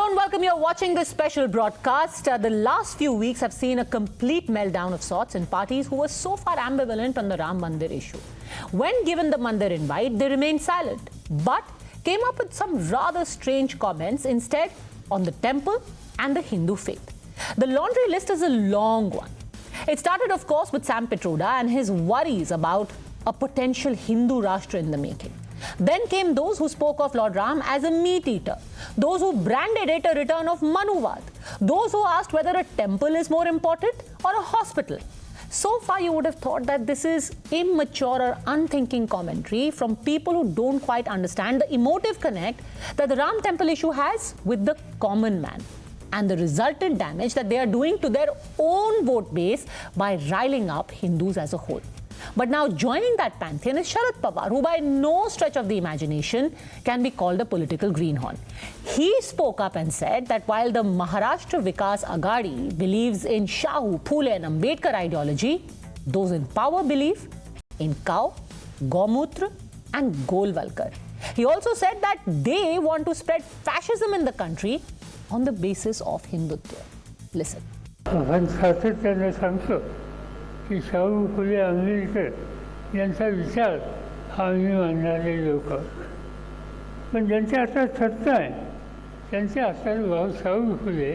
and welcome. You're watching this special broadcast. The last few weeks have seen a complete meltdown of sorts in parties who were so far ambivalent on the Ram Mandir issue. When given the Mandir invite, they remained silent, but came up with some rather strange comments instead on the temple and the Hindu faith. The laundry list is a long one. It started, of course, with Sam Pitroda and his worries about a potential Hindu Rashtra in the making. Then came those who spoke of Lord Ram as a meat-eater, those who branded it a return of Manuvad, those who asked whether a temple is more important or a hospital. So far, you would have thought that this is immature or unthinking commentary from people who don't quite understand the emotive connect that the Ram temple issue has with the common man and the resultant damage that they are doing to their own vote base by riling up Hindus as a whole. But now joining that pantheon is Sharad Pawar, who by no stretch of the imagination can be called a political greenhorn. He spoke up and said that while the Maharashtra Vikas Aghadi believes in Shahu, Phule and Ambedkar ideology, those in power believe in cow, Gomutra and Golwalkar. He also said that they want to spread fascism in the country on the basis of Hindutva. Listen. की शाहू फुले आंबेडकर यांचा विचार आम्ही मानणारे लोक पण ज्यांच्या हातात सत्ता आहे त्यांच्या हातात भाऊ शाहू फुले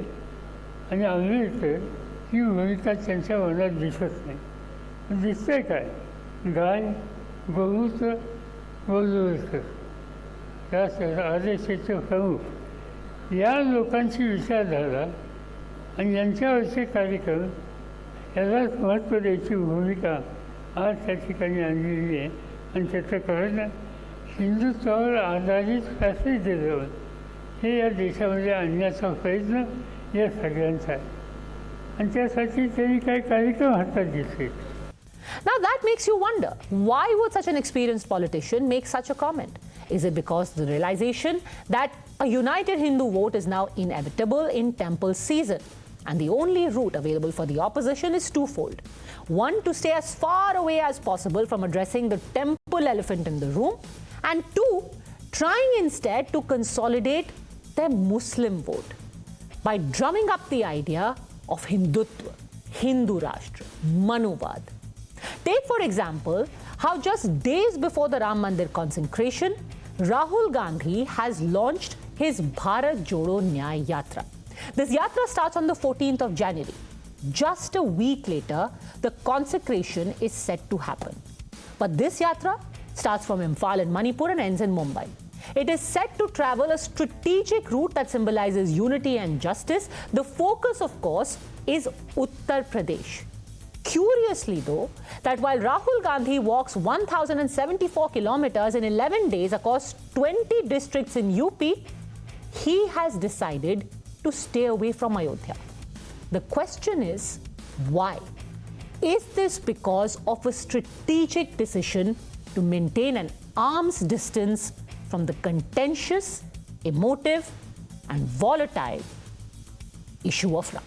आणि आंबेडकर ही भूमिका त्यांच्या मनात दिसत नाही पण दिसतंय काय गाय गोमूत्र गोलवलकर या आदेशाचे प्रमुख या लोकांची विचारधारा आणि यांच्यावरचे कार्यक्रम यालाच महत्त्व द्यायची भूमिका आज त्या ठिकाणी आणलेली आहे आणि त्याचं कारण हिंदुत्वावर आधारित फॅसिलिटीजवर हे या देशामध्ये आणण्याचा प्रयत्न या सगळ्यांचा आहे आणि त्यासाठी त्यांनी काही कार्यक्रम हातात घेतले. Now that makes you wonder, why would such an experienced politician make such a comment? Is it because the realization that a united Hindu vote is now inevitable in temple season? And the only route available for the opposition is twofold. One, to stay as far away as possible from addressing the temple elephant in the room. And two, trying instead to consolidate their Muslim vote by drumming up the idea of Hindutva, Hindu Rashtra, Manuvad. Take, for example, how just days before the Ram Mandir consecration, Rahul Gandhi has launched his Bharat Jodo Nyay Yatra. This yatra starts on the 14th of January. Just a week later, the consecration is set to happen. But this yatra starts from Imphal in Manipur and ends in Mumbai. It is set to travel a strategic route that symbolizes unity and justice. The focus, of course, is Uttar Pradesh. Curiously, though, that while Rahul Gandhi walks 1,074 kilometers in 11 days across 20 districts in UP, he has decided to stay away from Ayodhya. The question is, why? Is this because of a strategic decision to maintain an arm's distance from the contentious, emotive, and volatile issue of Ram?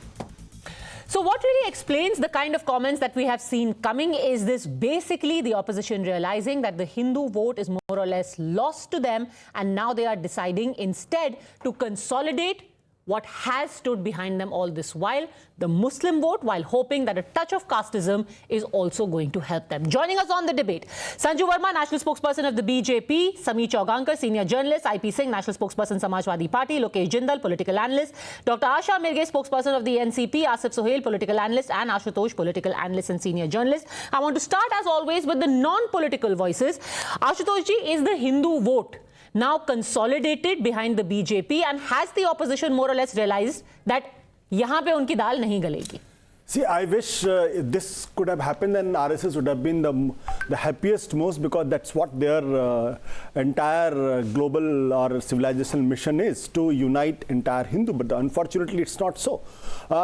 So what really explains the kind of comments that we have seen coming is this: basically the opposition realizing that the Hindu vote is more or less lost to them, and now they are deciding instead to consolidate what has stood behind them all this while, the Muslim vote, while hoping that a touch of casteism is also going to help them. Joining us on the debate, Sanju Verma, national spokesperson of the BJP, Sameer Chaugankar, senior journalist, IP Singh, national spokesperson, Samajwadi Party, Lokesh Jindal, political analyst, Dr. Asha Mirghee, spokesperson of the NCP, Asif Sohail, political analyst, and Ashutosh, political analyst and senior journalist. I want to start, as always, with the non-political voices. Ashutosh ji, is the Hindu vote now consolidated behind the BJP, and has the opposition more or less realized that yahan pe unki dal nahi galegi? See, I wish this could have happened and RSS would have been the happiest most, because that's what their entire global or civilizational mission is, to unite entire Hindu. But unfortunately, it's not so.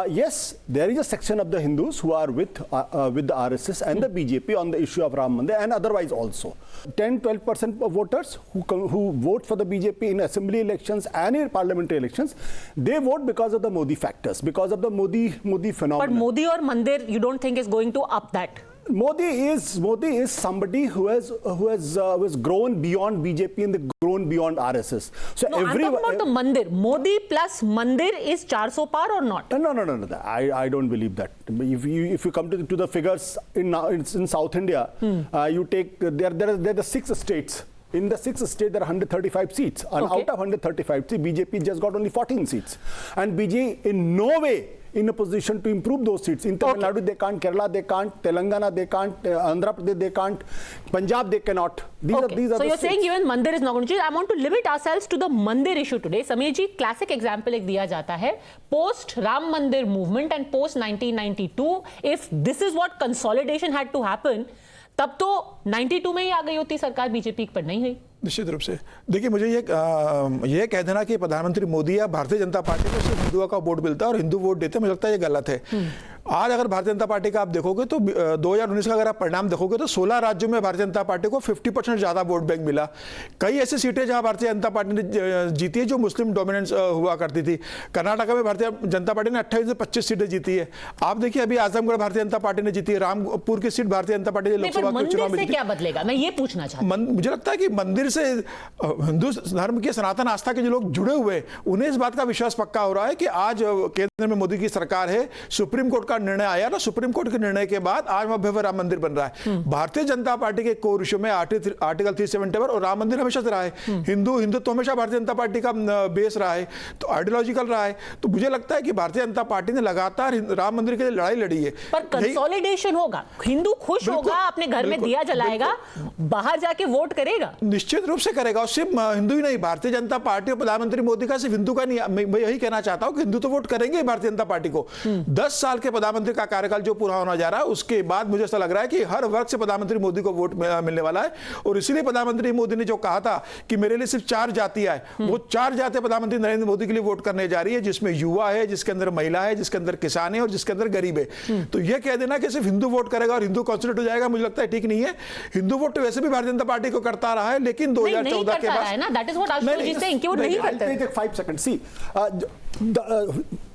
Yes, there is a section of the Hindus who are with the RSS and the BJP on the issue of Ram Mandir, and otherwise also. 10-12% of voters who vote for the BJP in assembly elections and in parliamentary elections, they vote because of the Modi factors, because of the Modi phenomenon. But Modi or Mandir, you don't think is going to up that? Modi is somebody who has grown beyond BJP and grown beyond RSS. So No, I'm talking about the mandir. Modi plus mandir is 400 par or not? No. I don't believe that. If you come to the figures in South India, you take there are the 6 states. In the 6 states, there are 135 seats. And out of 135 seats, BJP just got only 14 seats. And BJP in no way in a position to improve those seats. In Tamil Nadu, they can't. Kerala, they can't. Telangana, they can't. Andhra Pradesh, they can't. Punjab, they cannot. These are So the you're states. saying even mandir is not going to change. I want to limit ourselves to the mandir issue today. Sameer ji, classic example एक दिया जाता है. Post Ram Mandir movement and post 1992, if this is what consolidation had to happen, तब तो 92 में ही आ गई होती सरकार, बीजेपी पर नहीं हुई. निश्चित रूप से देखिए, मुझे ये कह देना कि प्रधानमंत्री मोदी या भारतीय जनता पार्टी को सिर्फ हिंदुओं का वोट मिलता है और हिंदू वोट देते हैं, मुझे लगता है ये गलत है. आज अगर भारतीय जनता पार्टी का आप देखोगे तो 2019 का अगर आप परिणाम देखोगे तो 16 राज्यों में भारतीय जनता पार्टी को 50% ज्यादा वोट बैंक मिला. कई ऐसी सीटें जहां भारतीय जनता पार्टी ने जीती है जो मुस्लिम डोमिनेंस हुआ करती थी. कर्नाटका में भारतीय जनता पार्टी ने 28 से 25 सीटें जीती है. आप देखिए अभी आजमगढ़ भारतीय जनता पार्टी ने जीती है, रामपुर की सीट भारतीय जनता पार्टी ने लोकसभा के चुनाव में जीती. क्या बदलेगा, मैं ये पूछना चाहता हूं. मुझे लगता है कि मंदिर से हिंदू धर्म के सनातन आस्था के जो लोग जुड़े हुए उन्हें इस बात का विश्वास पक्का हो रहा है कि आज केंद्र में मोदी की सरकार है, सुप्रीम कोर्ट का निर्णय आया ना, सुप्रीम कोर्ट के निर्णय के बाद आज वहां भव्य राम मंदिर बन रहा है. भारतीय जनता पार्टी के कोर इशू में आर्टिकल 371 और राम मंदिर हमेशा से रहा है. हिंदुत्व हमेशा भारतीय जनता पार्टी का बेस रहा है, तो आइडियोलॉजिकल रहा है. तो मुझे लगता है कि भारतीय जनता पार्टी ने लगातार राम मंदिर के लिए लड़ाई लड़ी है. पर कंसोलिडेशन होगा, हिंदू खुश होगा, अपने घर में दिया जलाएगा, बाहर जाके वोट करेगा. निश्चित रूप से करेगा. और सिर्फ हिंदू ही नहीं, भारतीय जनता पार्टी और प्रधानमंत्री मोदी का सिर्फ हिंदू का नहीं, मैं यही कहना चाहता हूं कि हिंदू तो वोट करेंगे भारतीय जनता पार्टी को. 10 साल के प्रधानमंत्री का कार्यकाल जो पूरा होना जा रहा है उसके बाद मुझे ऐसा लग रहा है कि हर वर्ग से प्रधानमंत्री मोदी को वोट मिलने वाला है. और इसीलिए प्रधानमंत्री मोदी ने जो कहा था कि मेरे लिए सिर्फ 4 जातियां हैं, वो 4 जातियां प्रधानमंत्री नरेंद्र मोदी के लिए वोट करने जा रही है, जिसमें युवा है, जिसके अंदर महिला है, जिसके अंदर किसान है और जिसके अंदर गरीब है. तो यह कह देना कि सिर्फ हिंदू वोट करेगा और हिंदू कॉन्स्टिट्यूट हो जाएगा, मुझे लगता है ठीक नहीं है. हिंदू वोट तो वैसे भी भारतीय जनता पार्टी को करता रहा है, लेकिन 2014 के बाद 5 seconds. See,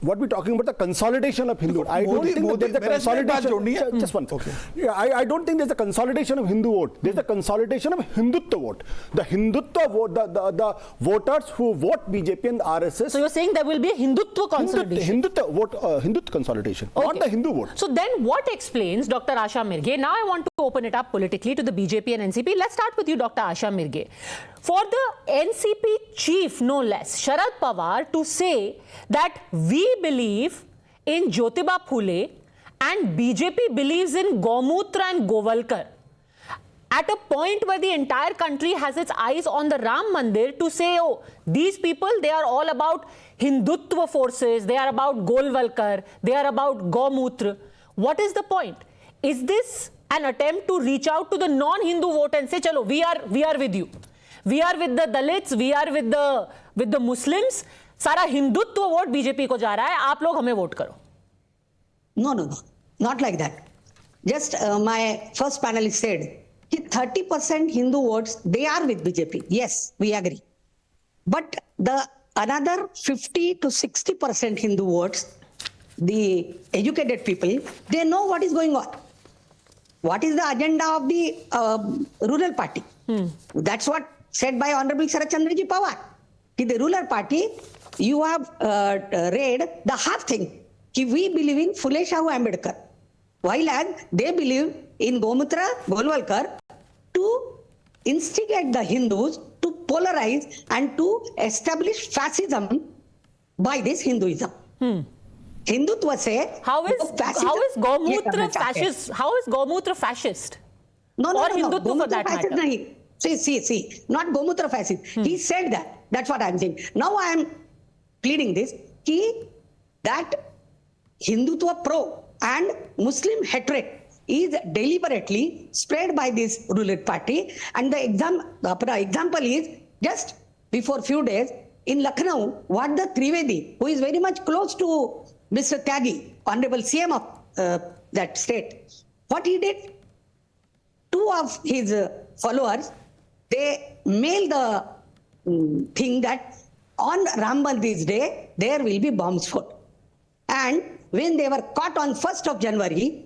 what we're talking about the consolidation of Hindu. I don't think there's a consolidation. Just one second. I don't think there's a consolidation of Hindu vote. There's a consolidation of Hindutva vote. The Hindutva vote, the voters who vote BJP and RSS. So you're saying there will be a Hindutva consolidation? Hindutva vote, Hindutva consolidation, not the Hindu vote. So then what explains, Dr. Asha Mirge, now I want to open it up politically to the BJP and NCP. Let's start with you, Dr. Asha Mirge. For the NCP chief, no less, Sharad Pawar, to say that we believe in Jyotiba Phule and BJP believes in Gomutra and Govalkar, at a point where the entire country has its eyes on the Ram Mandir, to say, oh, these people, they are all about Hindutva forces, they are about Golwalkar, they are about Gomutra. What is the point? Is this an attempt to reach out to the non-Hindu vote and say, chalo, we are with you. We are with the Dalits, we are with the Muslims. सारा Hindutva vote BJP को जा रहा है, आप लोग हमें vote करो. No, not like that. Just my first panelist said, 30% Hindu votes, they are with BJP. Yes, we agree. But the another 50 to 60% Hindu votes, the educated people, they know what is going on. What is the agenda of the rural party? That's what said by Honorable Sharad Chandraji Pawar. The rural party, you have read the half thing. We believe in Phule Shahu Ambedkar. While as they believe in Gomutra, Golwalkar, to instigate the Hindus to polarize and to establish fascism by this Hinduism. Hindutva say how is Gomutra fascist? How is Gomutra fascist? No. Hindutva for that matter. Nahi. See, not Gomutra fascist. He said that. That's what I'm saying. Now I am pleading this, that Hindutva pro and Muslim hatred is deliberately spread by this ruling party. And the example is just before few days in Lucknow, what the Trivedi, who is very much close to Mr. Tyagi, Honorable CM of that state, what he did, 2 of his followers, they mailed the thing that on Ram Mandir's day, there will be bombs fought. And when they were caught on 1st of January,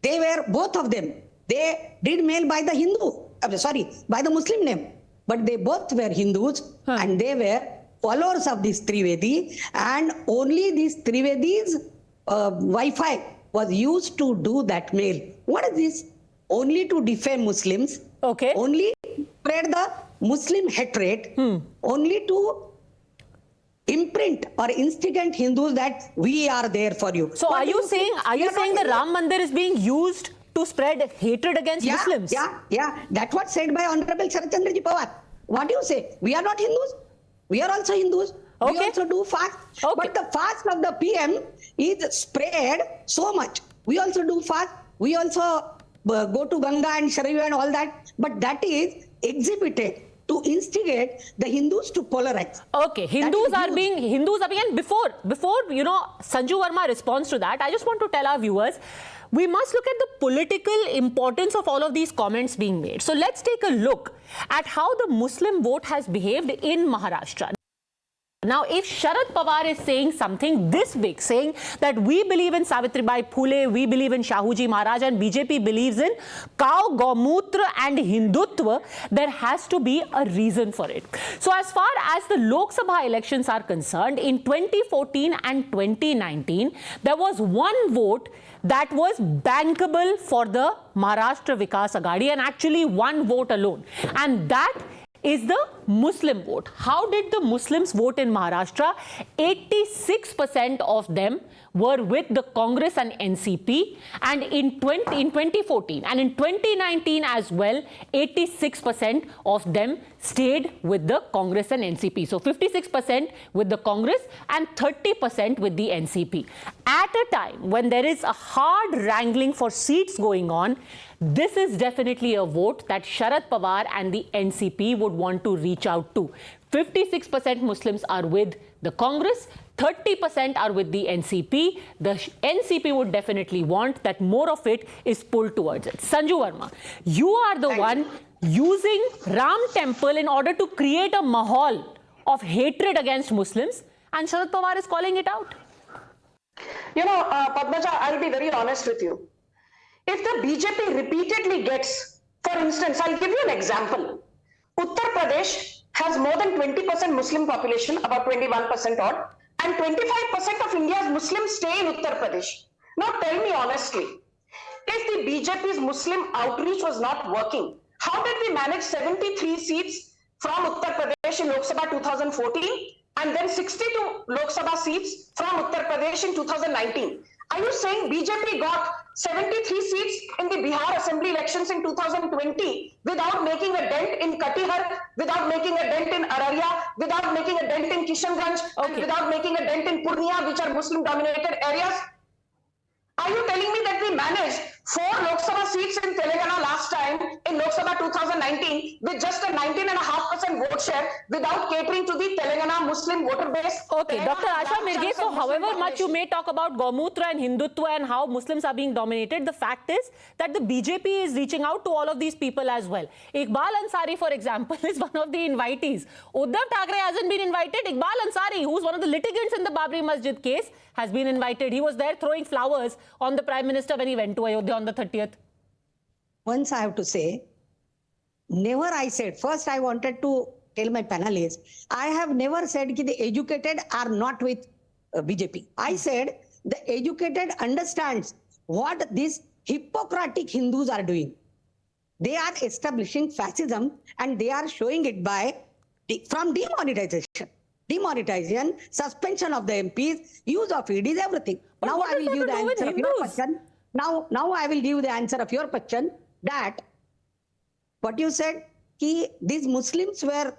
they were, both of them, They did mail by the by the Muslim name. But they both were Hindus and they were followers of this Trivedi, and only this Trivedi's Wi-Fi was used to do that mail. What is this? Only to defame Muslims. Okay. Only spread the Muslim hatred. Only to imprint or instigate Hindus that we are there for you. So are you saying the Ram Mandir is being used to spread hatred against Muslims? Yeah. That's what said by Honorable Sharad Chandraji Pawar. What do you say? We are not Hindus. We are also Hindus. We Okay. also do fast. Okay. But the fast of the PM is spread so much. We also do fast. We also go to Ganga and Sharayu and all that. But that is exhibited to instigate the Hindus to polarize. Okay, Hindus are being, and before Sanju Verma responds to that, I just want to tell our viewers, we must look at the political importance of all of these comments being made. So let's take a look at how the Muslim vote has behaved in Maharashtra. Now, if Sharad Pawar is saying something this big, saying that we believe in Savitribai Phule, we believe in Shahuji Maharaj, and BJP believes in cow, Gomutra and Hindutva, there has to be a reason for it. So as far as the Lok Sabha elections are concerned, in 2014 and 2019, there was one vote that was bankable for the Maharashtra Vikas Aghadi, and actually one vote alone. And that is the Muslim vote. How did the Muslims vote in Maharashtra? 86% of them were with the Congress and NCP, and in 2014 and in 2019 as well, 86% of them stayed with the Congress and NCP. So 56% with the Congress and 30% with the NCP. At a time when there is a hard wrangling for seats going on, this is definitely a vote that Sharad Pawar and the NCP would want to reach out to. 56% Muslims are with the Congress, 30% are with the NCP. The NCP would definitely want that more of it is pulled towards it. Sanju Verma, you are the one using Ram Temple in order to create a mahal of hatred against Muslims, and Sharad Pawar is calling it out. Padmaja, I'll be very honest with you. If the BJP repeatedly gets, for instance, I'll give you an example. Uttar Pradesh has more than 20% Muslim population, about 21% odd, and 25% of India's Muslims stay in Uttar Pradesh. Now tell me honestly, if the BJP's Muslim outreach was not working, how did we manage 73 seats from Uttar Pradesh in Lok Sabha 2014 and then 62 Lok Sabha seats from Uttar Pradesh in 2019? Are you saying BJP got 73 seats in the Bihar Assembly elections in 2020 without making a dent in Katihar, without making a dent in Araria, without making a dent in Kishanganj, and without making a dent in Purnia, which are Muslim-dominated areas? Are you telling me that we managed 4 Lok Sabha seats in Telangana last time in Lok Sabha 2019 with just a 19.5% vote share without catering to the Telangana Muslim voter base? Okay, Dr. Asha Mirghe, so however much you may talk about Gomutra and Hindutva and how Muslims are being dominated, the fact is that the BJP is reaching out to all of these people as well. Iqbal Ansari, for example, is one of the invitees. Uddhav Thackeray hasn't been invited. Iqbal Ansari, who's one of the litigants in the Babri Masjid case, has been invited. He was there throwing flowers on the Prime Minister when he went to Ayodhya on the 30th. Once I have to say, never I said, first I wanted to tell my panelists, I have never said that the educated are not with BJP. I said the educated understands what these hypocritic Hindus are doing. They are establishing fascism and they are showing it from demonetization, suspension of the MPs, use of EDs, everything. But now what I will does give that the have to do answer with of your Hindus? question. Now I will give the answer of your question that what you said, these Muslims were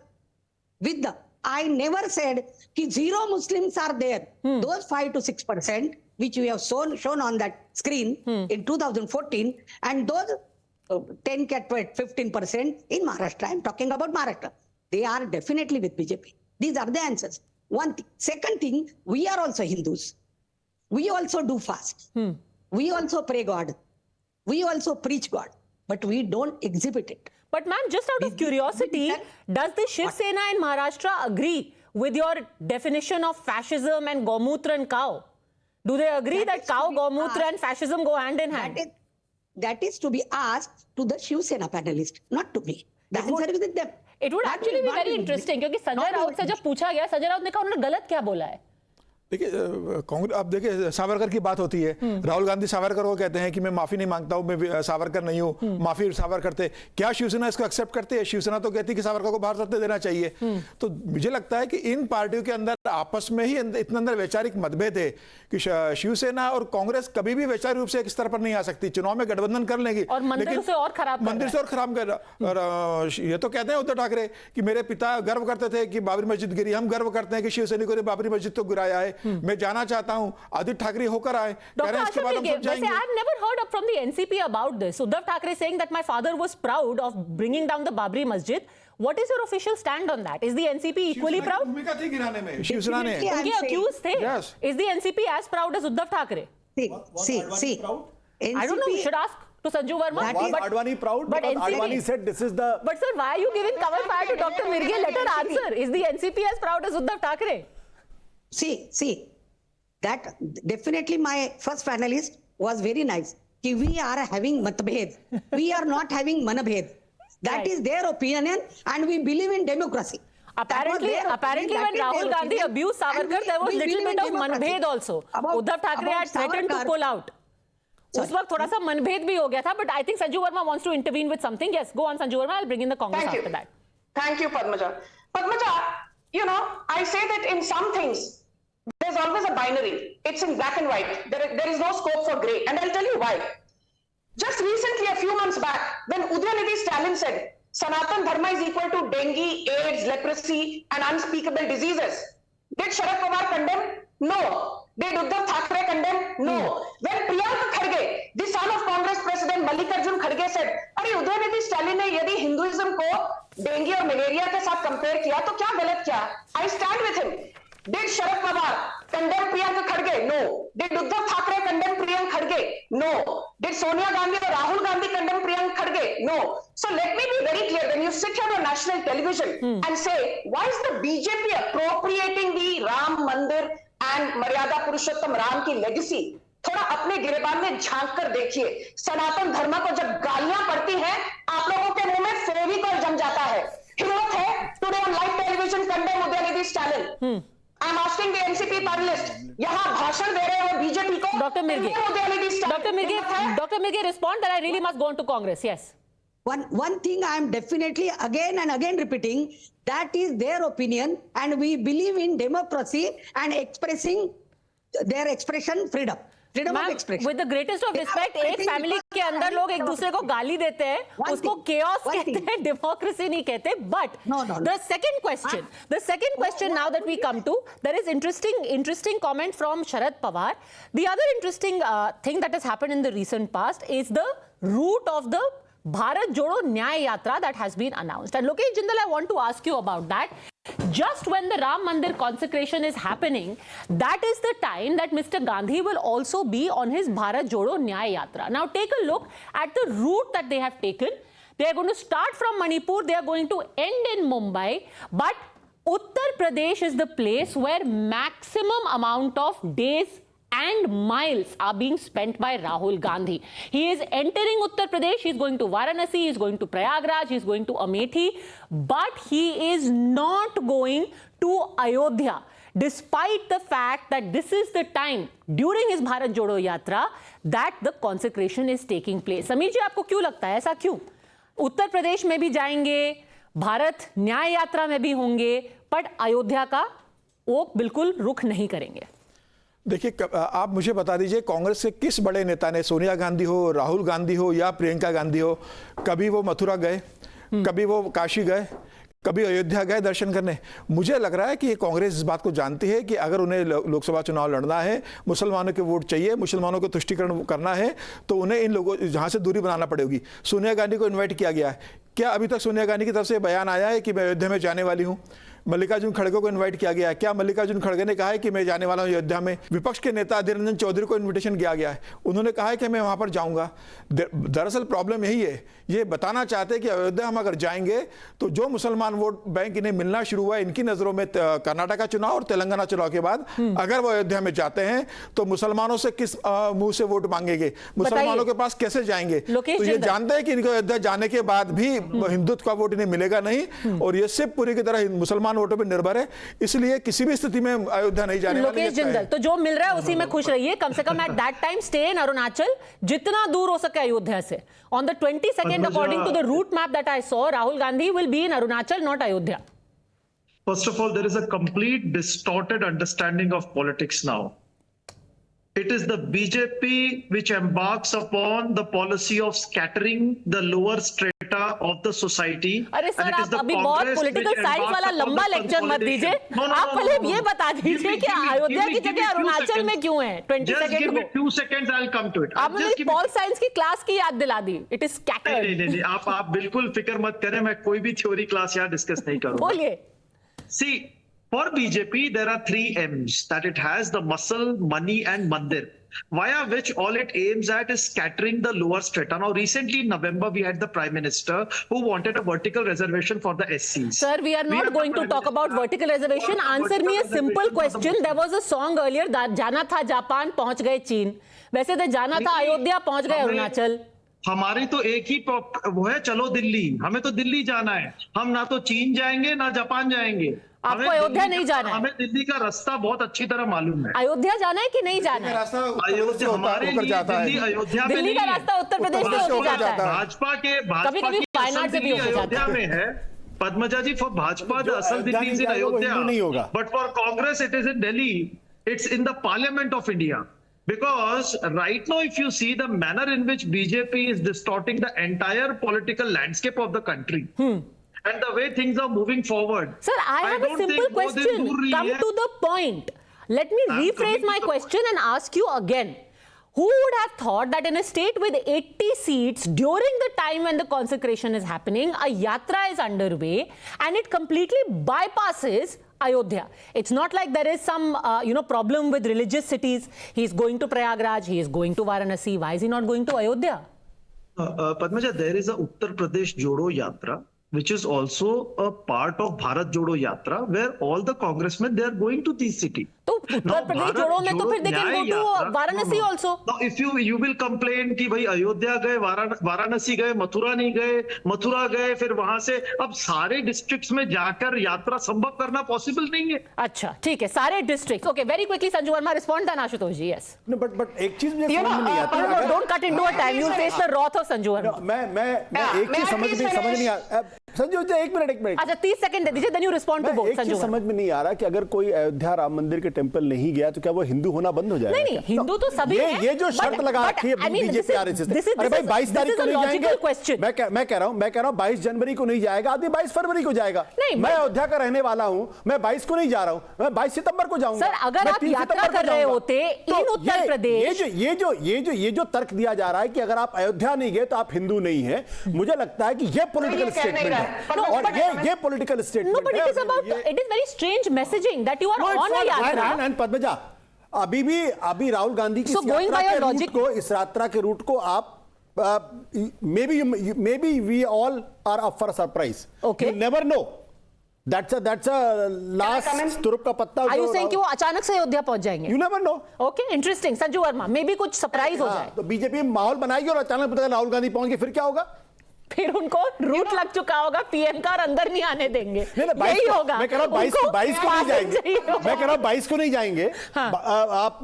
with them. I never said that 0 Muslims are there. Those 5 to 6%, which we have shown on that screen in 2014, and those 10 to 15% in Maharashtra. I'm talking about Maharashtra. They are definitely with BJP. These are the answers. One thing. Second thing, we are also Hindus. We also do fast. We also pray God. We also preach God. But we don't exhibit it. But ma'am, just out of curiosity, does the Shiv Sena in Maharashtra agree with your definition of fascism and Gomutra and cow? Do they agree that cow, Gomutra and fascism go hand in hand? that is to be asked to the Shiv Sena panelist, not to me. The answer is with them. It would That actually will be not very with me. interesting क्योंकि Sanjay Not Raut with से me. जब पूछा गया, संजय राउत ने कहा उन्होंने गलत क्या बोला है? देखिए कांग्रेस, अब देखिए सावरकर की बात होती है, राहुल गांधी सावरकर को कहते हैं कि मैं माफी नहीं मांगता हूं, मैं सावरकर नहीं हूं, माफी सावरकर करते। क्या शिवसेना इसको एक्सेप्ट करती है? शिवसेना तो कहती है कि सावरकर को बाहर रखते देना चाहिए। तो मुझे लगता है कि इन पार्टियों के अंदर आपस में ही इतना अंदर वैचारिक मतभेद है कि शिवसेना और कांग्रेस कभी भी वैचारिक रूप से एक स्तर पर नहीं आ सकती। चुनाव में गठबंधन कर लेंगी और मंदिर से और खराब कर मंदिर से और खराब कर रहा। और ये तो कहते हैं उद्धव ठाकरे कि मेरे पिता गर्व करते थे कि बाबरी मस्जिद गिरी, हम गर्व करते हैं कि शिवसैनिकों ने बाबरी मस्जिद तो गिराया है। मैं जाना चाहता हूं आदित्य ठाकरे होकर आए, कह रहे हैं इसके बाद हम सब जाएंगे। I have never heard up from the NCP about this. Uddhav Thackeray saying that my father was proud of bringing down the Babri Masjid. What is your official stand on that? Is the NCP equally proud? भूमिका थी गिराने में शिवसेना ने। Definitely, उनके I'm saying- accused थे। Yes. Is the NCP as proud as Uddhav Thackeray? See. I don't know. You should ask to Sanju Verma. That Was is- Advani proud? but Because NCP Advani said this is the. But sir, why are you giving cover fire to Dr. Mirge? Let her answer. Is the NCP as proud as Uddhav Thackeray? See, that definitely my first panelist was very nice. कि we are having matbhed. We are not having manabhed. That Right. is their opinion and we believe in democracy. That was Apparently, their opinion, apparently that when is their Rahul Gandhi opinion, abused and Savarkar, we- there was we little believe bit in of democracy. manbhed also. About- Uddhav Thackeray about had threatened to Savarkar- pull out. उस वक्त थोड़ा सा मनभेद भी हो गया था, but I think Sanju Verma wants to intervene with something. Yes, go on, Sanju Verma. I'll bring in the Congress Thank you. after that. Thank you, Padmaja. Padmaja, you know, I say that in some things, there's always a binary. It's in black and white. There is no scope for gray. And I'll tell you why. Just recently, a few months back, when Udayanithi Stalin said, Sanatan Dharma is equal to dengue, AIDS, leprosy, and unspeakable diseases, did Sharad Pawar condemn? No. Did Uddhav Thackeray condemn? No. When Priyanka Kharge, the son of Congress President Mallikarjun Kharge said, अरे उदयनिधि स्टालिन ने यदि Hinduism को dengue और malaria के साथ compare किया तो क्या गलत किया? I stand with him. Did Sharad Pawar condemn Priyanka Kharge? No. Did Uddhav Thackeray condemn Priyanka Kharge? No. Did Sonia Gandhi or Rahul Gandhi condemn Priyanka Kharge? No. So let me be very clear. When you sit here on national television and say, why is the BJP appropriating the Ram Mandir and Maryada Purushottam Ram की legacy? थोड़ा अपने गिरेबान में झांक कर देखिए। सनातन धर्म को जब गालियां पड़ती हैं, आप लोगों के मुंह में फेविकॉल जम जाता है। हिम्मत है today on live television condemn Udhayanidhi Stalin. I am asking the NCP panelist, यहाँ भाषण दे रहे हो बीजेपी को। Dr. Mirge. Udhayanidhi Stalin. Dr. Mirge, respond that I really must go on to Congress. Yes. One thing I am definitely again and again repeating, that is their opinion and we believe in democracy and expressing their expression freedom. Freedom of Ma'am, expression. with the greatest of respect, एक family के अंदर लोग एक दूसरे को गाली देते हैं, उसको chaos कहते हैं, democracy नहीं कहते. But No. the second question now that we come to, there is interesting comment from Sharad Pawar. The other interesting thing that has happened in the recent past is the route of the Bharat Jodo Nyay Yatra that has been announced. And Lokesh Jindal, I want to ask you about that. Just when the Ram Mandir consecration is happening, that is the time that Mr. Gandhi will also be on his Bharat Jodo Nyay Yatra. Now take a look at the route that they have taken. They are going to start from Manipur, they are going to end in Mumbai, but Uttar Pradesh is the place where maximum amount of days and miles are being spent by Rahul Gandhi. He is entering Uttar Pradesh, he is going to Varanasi, he is going to Prayagraj, he is going to Amethi, but he is not going to Ayodhya. Despite the fact that this is the time during his Bharat Jodo Yatra that the consecration is taking place. Sameer जी, आपको क्यों लगता है ऐसा क्यों? उत्तर प्रदेश में भी जाएंगे, भारत न्याय यात्रा में भी होंगे, पर अयोध्या का वो बिल्कुल रुख नहीं करेंगे। देखिए, आप मुझे बता दीजिए कांग्रेस के किस बड़े नेता ने, सोनिया गांधी हो, राहुल गांधी हो या प्रियंका गांधी हो, कभी वो मथुरा गए, कभी वो काशी गए, कभी अयोध्या गए दर्शन करने? मुझे लग रहा है कि कांग्रेस इस बात को जानती है कि अगर उन्हें लोकसभा चुनाव लड़ना है, मुसलमानों के वोट चाहिए, मुसलमानों को तुष्टीकरण करना है, तो उन्हें इन लोगों जहां से दूरी बनाना पड़ेगी। सोनिया गांधी को इन्वाइट किया गया है, क्या अभी तक सोनिया गांधी की तरफ से बयान आया है कि मैं अयोध्या में जाने वाली हूं? मल्लिकार्जुन खड़गे को इनवाइट किया गया है? क्या मल्लिकार्जुन खड़गे ने कहा है कि मैं जाने वाला हूं अयोध्या में? विपक्ष के नेता अधीर रंजन चौधरी को इन्विटेशन किया गया है, उन्होंने कहा है कि मैं वहां पर जाऊंगा। दरअसल प्रॉब्लम यही है, ये बताना चाहते हैं कि अयोध्या हम अगर जाएंगे तो जो मुसलमान वोट बैंक इन्हें मिलना शुरू हुआ इनकी नजरों में कर्नाटक का चुनाव और तेलंगाना चुनाव के बाद, अगर वो अयोध्या में जाते हैं तो मुसलमानों से किस मुंह से वोट मांगेंगे, मुसलमानों के पास कैसे जाएंगे? तो ये जानते हैं कि इनको अयोध्या जाने के बाद भी हिंदुत्व का वोट इन्हें मिलेगा नहीं, और ये सिर्फ पूरी की तरह मुसलमान वोटों पर निर्भर है, इसलिए किसी भी स्थिति में अयोध्या नहीं जाने वाले। लोकेश जिंदल, तो जो मिल रहा है उसी में खुश रहिए, कम से कम at that time stay in Arunachal, जितना दूर हो सके अयोध्या से। On the 22nd, according to the route map that I saw, Rahul Gandhi will be in Arunachal, not Ayodhya. First of all, there is a complete distorted understanding of politics now. It is the BJP which embarks upon the policy of scattering the lower strata of the society. अरे sir, आप अभी बहुत political science वाला लंबा lecture मत दीजिए, आप पहले ये बता दीजिए कि अयोध्या की जगह अरुणाचल में क्यों है? 20 सेकंड को 2 seconds, I'll come to it. आपने पॉल साइंस की क्लास की याद दिला दी। It is scattered. नहीं, आप बिल्कुल फिक्र मत करें, मैं कोई भी थ्योरी क्लास यहाँ डिस्कस नहीं करूंगा। बोलिए। See, for BJP, there are 3 M's that it has: the muscle, money, and mandir, via which all it aims at is scattering the lower strata. Now, recently in November, we had the Prime Minister who wanted a vertical reservation for the SCs. Sir, we are not going to talk about vertical reservation. Answer me a simple question. There was a song earlier that जाना था Japan, पहुंच गए चीन। वैसे तो जाना था अयोध्या, पहुंच गए अरुणाचल। हमारी तो एक ही वो है, चलो दिल्ली। हमें तो दिल्ली जाना है, हम ना तो चीन जाएंगे ना जापान जाएंगे। आपको अयोध्या नहीं जाना है? हमें दिल्ली का रास्ता बहुत अच्छी तरह मालूम है। अयोध्या जाना है कि नहीं जाना है? अयोध्या हमारे लिए दिल्ली अयोध्या में दिल्ली का रास्ता उत्तर प्रदेश से होकर जाता है। भाजपा की वायनाड से भी होकर जाता अयोध्या में है। पद्मजा जी, फॉर भाजपा द असल Delhi is in Ayodhya, but for Congress it is in Delhi, it's in the parliament of India. Because right now, if you see the manner in which BJP is distorting the entire political landscape of the country, and the way things are moving forward. Sir, I have a simple question. Come to the point. Let me rephrase my question and ask you again. Who would have thought that in a state with 80 seats, during the time when the consecration is happening, a yatra is underway and it completely bypasses Ayodhya? It's not like there is some problem with religious cities. He is going to Prayagraj, he is going to Varanasi. Why is he not going to Ayodhya? Padmaja, there is a Uttar Pradesh Jodo Yatra, which is also a part of Bharat Jodo Yatra, where all the congressmen, they are going to this city. तो उत्तर प्रदेश जोड़ो में तो फिर they can go to Varanasi also. Now, if you will complain कि भाई अयोध्या गए, वाराणसी गए, मथुरा नहीं गए, मथुरा गए, फिर वहां से अब सारे डिस्ट्रिक्ट्स में जाकर यात्रा संभव करना पॉसिबल नहीं है। अच्छा, ठीक है, सारे districts. Okay, very quickly Sanju Verma respond then Ashutosh ji. Yes, no, but एक चीज मुझे समझ में नहीं आती। Don't cut into a time, you will face the wrath of Sanju Verma. मैं एक चीज समझ नहीं आ संजू जी, एक मिनट। अच्छा, 30 सेकंड दे दीजिए, then you respond to both. Sanju, समझ में नहीं आ रहा कि अगर कोई अयोध्या राम मंदिर के टेंपल नहीं गया तो क्या वो हिंदू होना बंद हो जाएगा? नहीं, हिंदू तो सभी हैं। ये जो शर्त लगा रखी है बीजेपी आरएसएस ने, अरे भाई 22 तारीख को नहीं जाएंगे। मैं कह रहा हूं 22 जनवरी को नहीं जाएगा आदमी, 22 फरवरी को जाएगा। मैं अयोध्या का रहने वाला हूं, मैं 22 को नहीं जा रहा हूं, मैं 22 सितंबर को जाऊंगा। सर, अगर आप यात्रा कर रहे होते इन उत्तर प्रदेश, ये जो तर्क दिया जा रहा है कि अगर आप अयोध्या नहीं गए तो आप हिंदू नहीं है, मुझे लगता है कि ये पॉलिटिकल स्टेटमेंट है। और ये पॉलिटिकल स्टेटमेंट है। No, but it is about, it is very strange messaging that you are on a yatra. And Padmaja, अभी राहुल गांधी की इस यात्रा के रूट को आप maybe we all are up for a surprise. Okay. You never know. That's a last तुरुप का पत्ता। Are you saying कि वो अचानक से अयोध्या पहुंच जाएंगे? You never know. Okay, interesting. Sanju Verma, मे भी कुछ सरप्राइज हो जाए। तो बीजेपी माहौल बनाएगी और अचानक पता राहुल गांधी पहुंच गए, फिर क्या होगा? फिर उनको रूट लग चुका होगा, पीएम का अंदर नहीं आने देंगे। यही होगा। मैं कह रहा हूं 22 को नहीं जाएंगे। मैं कह रहा हूं 22 को नहीं जाएंगे। आप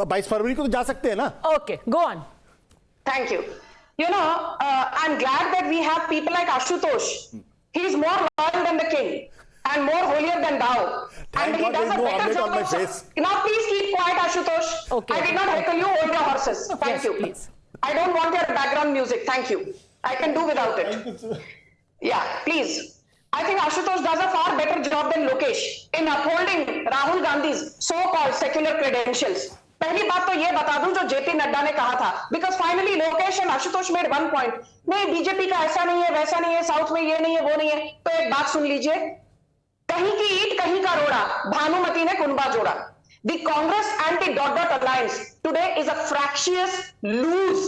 22 फरवरी को तो जा सकते हैं ना? Okay, go on. Thank you. I'm glad that we have people like Ashutosh. He is more loyal than the king and more holier than thou. And he does a better job of... Now please keep quiet, Ashutosh. Okay. I did not heckle you, hold your horses. Thank you. Please. I don't want your background music. Thank you. I can do without it. Yeah, please. I think Ashutosh does a far better job than Lokesh in upholding Rahul Gandhi's so-called secular credentials. पहली बात तो ये बता दूं जो JP Nadda ने कहा था, because finally Lokesh and Ashutosh made one point. नहीं, बीजेपी का ऐसा नहीं है, वैसा नहीं है, साउथ में ये नहीं है, वो नहीं है। तो एक बात सुन लीजिए, कहीं की ईट कहीं का रोड़ा, भानुमति ने कुनबा जोड़ा. The Congress anti-dot alliance today is a fractious, loose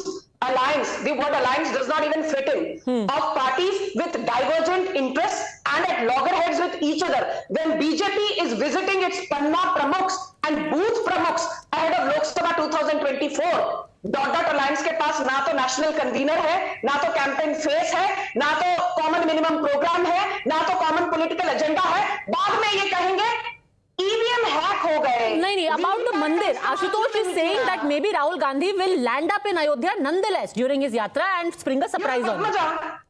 alliance. The word alliance does not even fit in. Of parties with divergent interests and at loggerheads with each other. When BJP is visiting its Panna Pramukhs and Booth Pramukhs ahead of Lok Sabha 2024, dot alliance के पास ना तो national convener है, ना तो campaign face है, ना तो common minimum programme है, ना तो कॉमन पॉलिटिकल एजेंडा है. बाद में ये कहेंगे ईवीएम हैक हो गए. नहीं, about the mandir, Ashutosh is saying that maybe Rahul Gandhi will land up in Ayodhya nonetheless during his yatra and spring a surprise on him.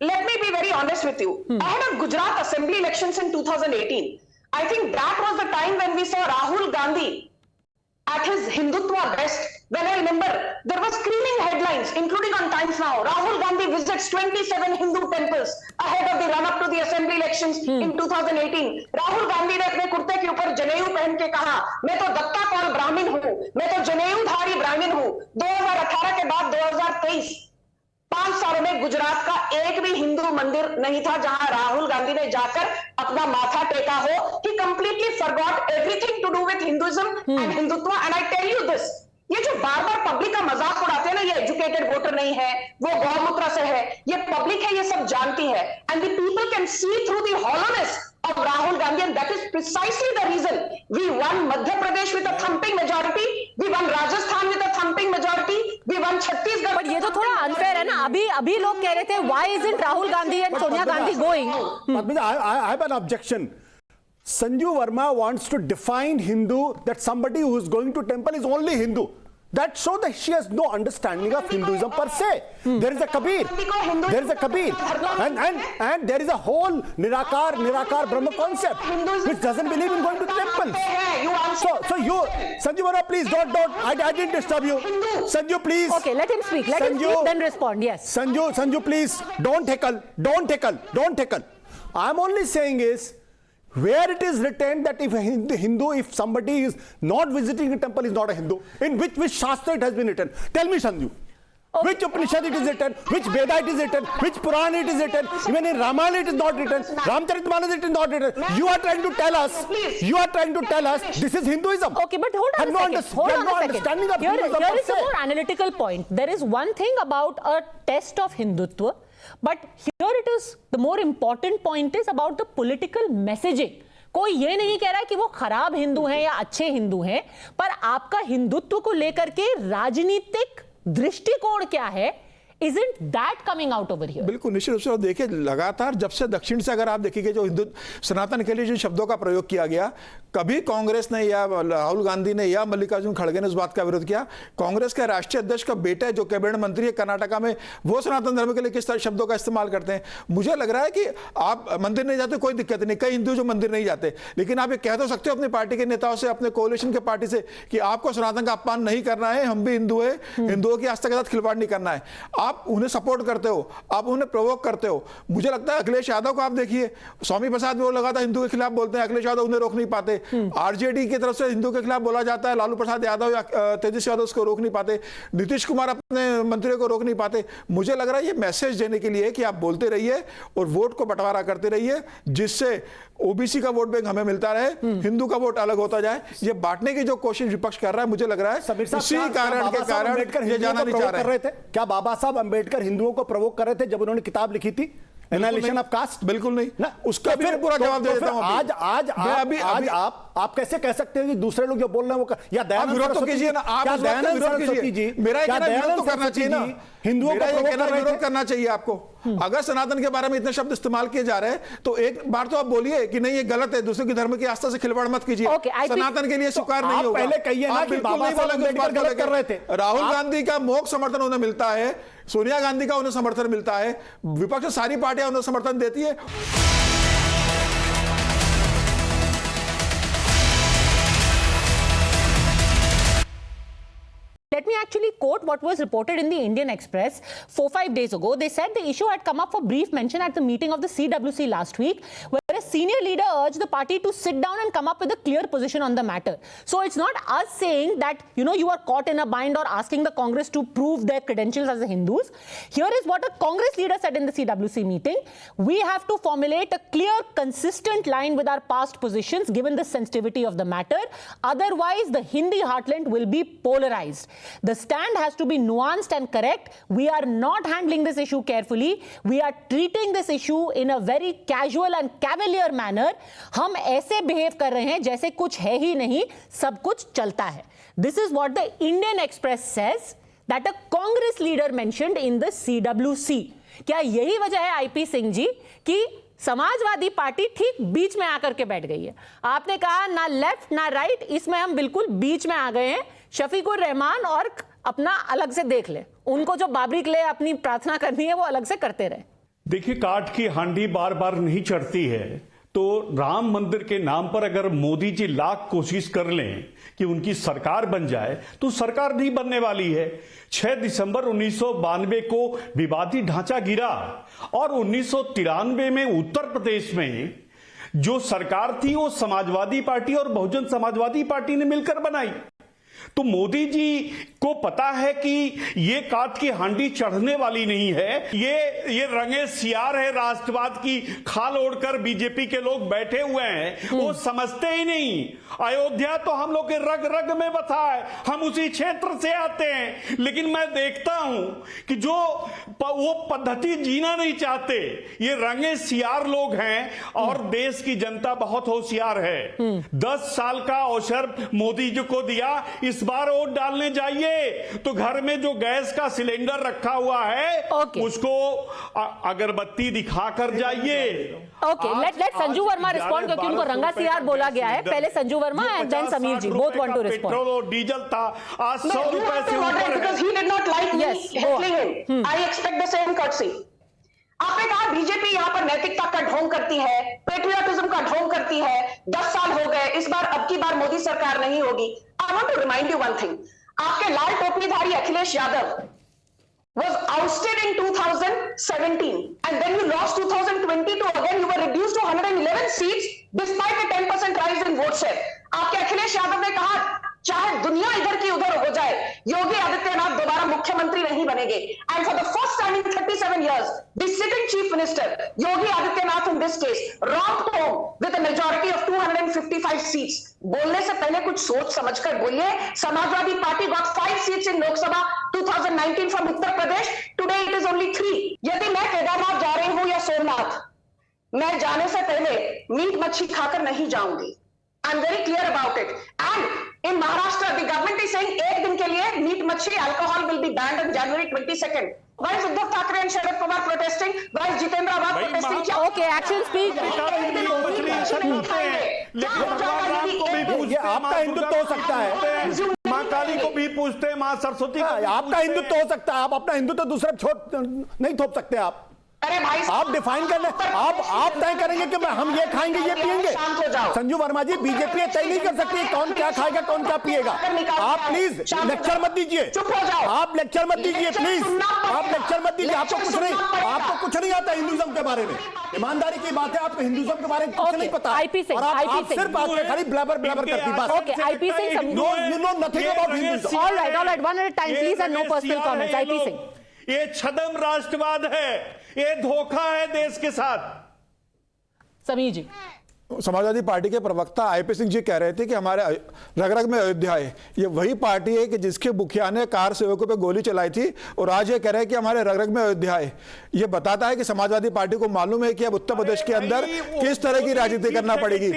Let me be very honest with you. Ahead of Gujarat Assembly elections in 2018, I think that was the time when we saw Rahul Gandhi at his Hindutva best. When I remember, there were screaming headlines, including on Times Now. Rahul Gandhi visits 27 Hindu temples ahead of the run-up to the assembly elections in 2018. Rahul Gandhi ने अपने कुर्ते के ऊपर जनेऊ पहन के कहा, मैं तो दत्ता कौल ब्राह्मण हूँ, मैं तो जनेऊधारी ब्राह्मण हूँ. 2018 के बाद 2023, 5 सालों में गुजरात का एक भी हिंदू मंदिर नहीं था जहां राहुल गांधी ने जाकर अपना माथा टेका हो. He completely forgot everything to do with Hinduism and Hindutva. And I tell you this, ये जो बार बार पब्लिक का मजाक उड़ाते हैं ना, ये एजुकेटेड वोटर नहीं है, वो गौमूत्र से है, ये पब्लिक है, ये सब जानती है. And the people can see through the hollowness of Rahul Gandhi, and that is precisely the reason we won Madhya Pradesh with a thumping majority, we won Rajasthan with a thumping majority, we won Chhattisgarh. But ये तो थोड़ा unfair है ना. अभी लोग कह रहे थे why isn't Rahul Gandhi and Sonia Gandhi going? I have an objection. Sanju Verma wants to define Hindu, that somebody who is going to temple is only Hindu. That shows that she has no understanding of Hinduism per se. There is a Kabir. There is a Kabir. And there is a whole Nirakar Brahma concept which doesn't believe in going to temples. So you, Sanju Verma, please don't. I didn't disturb you. Sanju, please. Okay, let him speak. Let him speak, then respond. Yes. Sanju, please. Don't heckle. I'm only saying is, where it is written that if a Hindu, if somebody is not visiting a temple, is not a Hindu, in which Shastra it has been written? Tell me, Sanju. Okay. Which Upanishad it is written, which Veda it is written, which Purana it is written, even in Ramayana it is not written, Ramcharitmanas it is not written. You are trying to tell us this is Hinduism. Okay, but hold on a second. Here is a more analytical point. There is one thing about a test of Hindutva, but here it is, the more important point is about the political messaging. कोई ये नहीं कह रहा है कि वो खराब हिंदू हैं या अच्छे हिंदू हैं, पर आपका हिंदुत्व को लेकर के राजनीतिक दृष्टिकोण क्या है? Isn't that coming out over here? बिल्कुल निश्चित रूप से. देखिए, लगातार जब से दक्षिण से अगर आप देखिए जो हिंदू सनातन के लिए जिन शब्दों का प्रयोग किया गया, कभी कांग्रेस ने या राहुल गांधी ने या मल्लिकार्जुन खड़गे ने उस बात का विरोध किया. कांग्रेस के राष्ट्रीय अध्यक्ष का बेटा जो कैबिनेट मंत्री है कर्नाटका में, वो सनातन धर्म के लिए किस तरह शब्दों का इस्तेमाल करते हैं. मुझे लग रहा है कि आप मंदिर नहीं जाते, कोई दिक्कत नहीं. कई हिंदू जो मंदिर नहीं जाते, लेकिन आप ये कह तो सकते हो अपनी पार्टी के नेताओं से, अपने कोalition के पार्टी से, कि आपको सनातन का अपमान नहीं करना है, हम भी हिंदू है, हिंदुओं की आस्था के साथ खिलवाड़ नहीं करना है. आप उन्हें सपोर्ट करते हो, आप उन्हें प्रोवोक करते हो. मुझे लगता है अखिलेश यादव को आप देखिए, स्वामी प्रसाद वो लगातार हिंदू के खिलाफ बोलते हैं, अखिलेश यादव उन्हें रोक नहीं पाते. आरजेडी की तरफ से हिंदू के खिलाफ बोला जाता है, लालू प्रसाद यादव या तेजस्वी यादव उसको रोक नहीं पाते, नीतीश कुमार अपने मंत्रियों को रोक नहीं पाते. मुझे लग रहा है ये मैसेज देने के लिए कि आप बोलते रहिए और वोट को बंटवारा करते रहिए, जिससे ओबीसी का वोट बैंक हमें मिलता रहे, हिंदू का वोट अलग होता जाए. ये बांटने की जो कोशिश विपक्ष कर रहा है, मुझे लग रहा है इसी कारण के कारण ये जाना नहीं चाह रहे थे. क्या बाबा साहब अंबेडकर हिंदुओं को प्रवोक कर रहे थे जब उन्होंने किताब लिखी थी एनालिसिस ऑफ कास्ट? बिल्कुल नहीं ना. उसका फिर पूरा जवाब दे देता हूं. आज आप कैसे कह सकते हैं कि दूसरे लोग जो बोल रहे हैं वो या विरोध तो कीजिए ना. आप विरोध कीजिए. मेरा कहना विरोध तो करना चाहिए ना. हिंदुओं का विरोध करना चाहिए आपको. अगर सनातन के बारे में इतने शब्द इस्तेमाल किए जा रहे हैं, तो एक बार तो आप बोलिए कि नहीं ये गलत है, दूसरे की धर्म की आस्था से खिलवाड़ मत कीजिए. सनातन के लिए स्वीकार नहीं होगा. पहले कहिए ना कि बाबा साहब अंबेडकर गलत कर रहे थे. राहुल गांधी का मोक समर्थन उन्हें मिलता है, सोनिया गांधी का उन्हें समर्थन मिलता है, विपक्ष सारी पार्टियां उन्हें समर्थन देती है. Let me actually quote what was reported in the Indian Express 4-5 days ago. They said the issue had come up for brief mention at the meeting of the CWC last week, where where a senior leader urged the party to sit down and come up with a clear position on the matter. So it's not us saying that, you are caught in a bind or asking the Congress to prove their credentials as the Hindus. Here is what a Congress leader said in the CWC meeting. We have to formulate a clear, consistent line with our past positions given the sensitivity of the matter. Otherwise, the Hindi heartland will be polarized. The stand has to be nuanced and correct. We are not handling this issue carefully. We are treating this issue in a very casual and cavalier manner. हम ऐसे behave कर रहे हैं जैसे कुछ है ही नहीं, सब कुछ चलता है. This is what the Indian Express says that a Congress leader mentioned in the CWC. क्या यही वजह है आईपी सिंह जी कि समाजवादी पार्टी ठीक बीच में आकर के बैठ गई है? आपने कहा ना लेफ्ट ना राइट, इसमें हम बिल्कुल बीच में आ गए हैं. शफीकुर रहमान और अपना अलग से देख ले, उनको जो बाबरी के लिए अपनी प्रार्थना करनी है वो अलग से करते रहे. देखिए, काठ की हांडी बार बार नहीं चढ़ती है. तो राम मंदिर के नाम पर अगर मोदी जी लाख कोशिश कर लें कि उनकी सरकार बन जाए तो सरकार नहीं बनने वाली है. 6 दिसंबर 1992 को विवादी ढांचा गिरा और 1993 में उत्तर प्रदेश में जो सरकार थी वो समाजवादी पार्टी और बहुजन समाजवादी पार्टी ने मिलकर बनाई. तो मोदी जी को पता है कि ये काठ की हांडी चढ़ने वाली नहीं है. ये रंगे सियार है, राष्ट्रवाद की खाल ओढ़कर बीजेपी के लोग बैठे हुए हैं. वो समझते ही नहीं. अयोध्या तो हम लोग के रग रग में बसा है, हम उसी क्षेत्र से आते हैं. लेकिन मैं देखता हूं कि जो वो पद्धति जीना नहीं चाहते ये रंगे सियार लोग हैं. और देश की जनता बहुत होशियार है. 10 साल का अवसर मोदी जी को दिया. इस बार वोट डालने जाइए तो घर में जो गैस का सिलेंडर रखा हुआ है उसको अगरबत्ती दिखा कर जाइए. Okay, let Sanju Verma respond, क्योंकि उनको रंगा सियार बोला गया है. पहले Sanju Verma and then Sameer ji, both want to respond. Petrol और डीजल था, आज 100 रुपए से ऊपर है. Because he did not like me heckling him. I expect the same courtesy. आपने कहा बीजेपी यहाँ पर नैतिकता का ढोंग करती है, पेट्रियटिज्म का ढोंग करती है. 10 साल हो गए, इस बार अब की बार मोदी सरकार नहीं होगी. I want to remind you one thing. आपके लाल टोपीधारी Akhilesh Yadav was ousted in 2017 and then you lost 2022 again. You were reduced to 111 seats despite a 10% rise in vote share. आपके अखिलेश यादव ने कहा चाहे दुनिया इधर की उधर हो जाए, योगी आदित्यनाथ दोबारा मुख्यमंत्री नहीं बनेंगे. And for the first time in 37 years, the sitting chief minister Yogi Adityanath in this case romped home with a majority of 255 seats. बोलने से पहले कुछ सोच समझकर बोलिए. Samajwadi party got 5 seats in Lok Sabha 2019 from Uttar Pradesh. Today it is only 3. यदि मैं केदारनाथ जा रही हूं या सोमनाथ, मैं जाने से पहले मीट मच्छी खाकर नहीं जाऊंगी. I'm very clear about it. And in Maharashtra, the government is saying एक दिन के लिए मीट मच्छी, alcohol will be banned on January 22nd. Why is Uddhav Thackeray and Sharad Pawar protesting? Why is Jitendra Awad protesting? Okay, action speech. ये आपका हिंदुत्व हो सकता है. माँ काली को भी पूछते हैं, माँ सरस्वती को. आपका हिंदुत्व हो सकता है. आप अपना हिंदुत्व दूसरे नहीं थोप सकते. अरे भाई, आप डिफाइन कर ले. आप तय करेंगे कि हम ये खाएंगे ये पिएंगे. संजू वर्मा जी, बीजेपी तय नहीं कर सकती कौन क्या खाएगा कौन क्या पिएगा. आप प्लीज लेक्चर मत दीजिए. आप लेक्चर मत दीजिए प्लीज. आप लेक्चर मत दीजिए. आपको कुछ नहीं आता हिंदुइज्म के बारे में. ईमानदारी की बात है, आपको हिंदुइज्म के बारे में कुछ नहीं पता. और आप सिर्फ खाली ब्लैबर करती बात. Okay, IP Singh, you know nothing about Hinduism. All right, one at a time please, and no personal comments. IP Singh, ये छदम राष्ट्रवाद है, ये धोखा है देश के साथ. समीर जी. समाजवादी पार्टी के प्रवक्ता आईपी सिंह जी कह रहे थे कि हमारे रग रग में अयोध्या है. ये वही पार्टी है कि जिसके मुखिया ने कार सेवकों पे गोली चलाई थी और आज ये कह रहे हैं कि हमारे रग रग में अयोध्या है. ये बताता है कि समाजवादी पार्टी को मालूम है कि अब उत्तर प्रदेश के अंदर किस तरह की राजनीति करना पड़ेगी.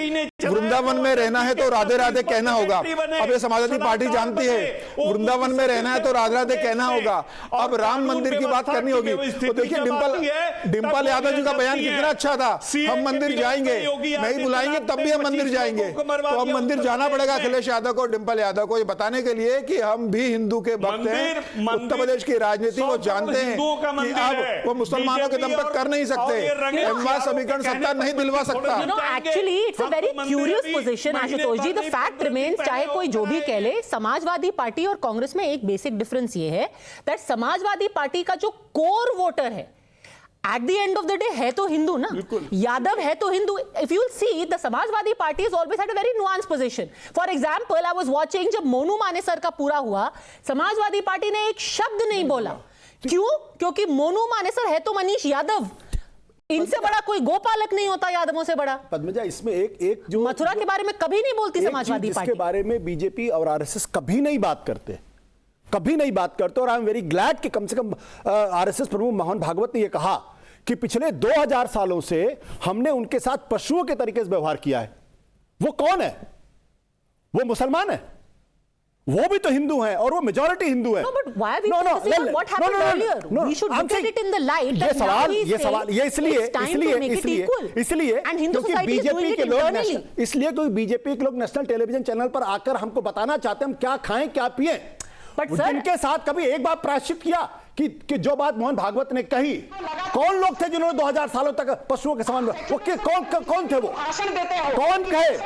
वृंदावन में रहना है तो राधे राधे कहना होगा. अब ये समाजवादी पार्टी जानती है वृंदावन में रहना है तो राधे राधे कहना होगा. अब राम मंदिर की बात करनी होगी. तो देखिए डिंपल यादव जी का बयान कितना अच्छा था. हम मंदिर जाएंगे, नहीं बुलाएंगे तब भी हम मंदिर जाएंगे. तो अब मंदिर जाना पड़ेगा अखिलेश यादव को, डिंपल यादव को, ये बताने के लिए कि हम भी हिंदू के भक्त हैं. उत्तर प्रदेश की राजनीति वो जानते हैं कि अब वो मुसलमानों के दम पर कर नहीं सकते. एमवास समीकरण सत्ता नहीं दिलवा सकता. Actually it's a very curious position Ashutosh ji. The fact remains, चाहे कोई जो भी कह ले, समाजवादी पार्टी और कांग्रेस में एक बेसिक डिफरेंस ये है दैट समाजवादी पार्टी का जो कोर वोटर है, At the end of the day है तो हिंदू ना, यादव है तो Hindu. If you'll see, the Samajwadi Party has always had a very nuanced position. For example, I was watching जब मोनू मानेसर का पूरा हुआ, समाजवादी पार्टी ने एक शब्द नहीं बोला. क्यों? क्योंकि मोनू मानेसर है तो मनीष यादव. इनसे बड़ा कोई गोपालक नहीं होता यादवों से बड़ा. पद्मजा, इसमें एक जो मथुरा के बारे में कभी नहीं बोलती समाजवादी पार्टी. इसके बारे में बीजेपी और आरएसएस कभी नहीं बात करते, कभी नहीं बात करते. और आई एम वेरी ग्लैड कि कम से कम आरएसएस प्रमुख मोहन भागवत ने यह कहा कि पिछले 2000 सालों से हमने उनके साथ पशुओं के तरीके से व्यवहार किया है. वो कौन है? वो मुसलमान है, वो भी तो हिंदू हैं और वो मेजॉरिटी हिंदू है. No, but why are we focusing on what happened earlier? We should look at it in the light that now he is saying it's time to make it equal. इसलिए and Hindu क्योंकि society is doing BJP it के लोग internally. इसलिए क्योंकि BJP के लोग national television channel पर आकर हमको बताना चाहते हैं हम क्या खाएं क्या पिए. But sir, जिनके साथ कभी एक बार प्रायश्चित किया कि जो बात मोहन भागवत ने कही, कौन लोग थे जिन्होंने 2000 सालों तक पशुओं के समान वो कौन थे? वो कौन कहे?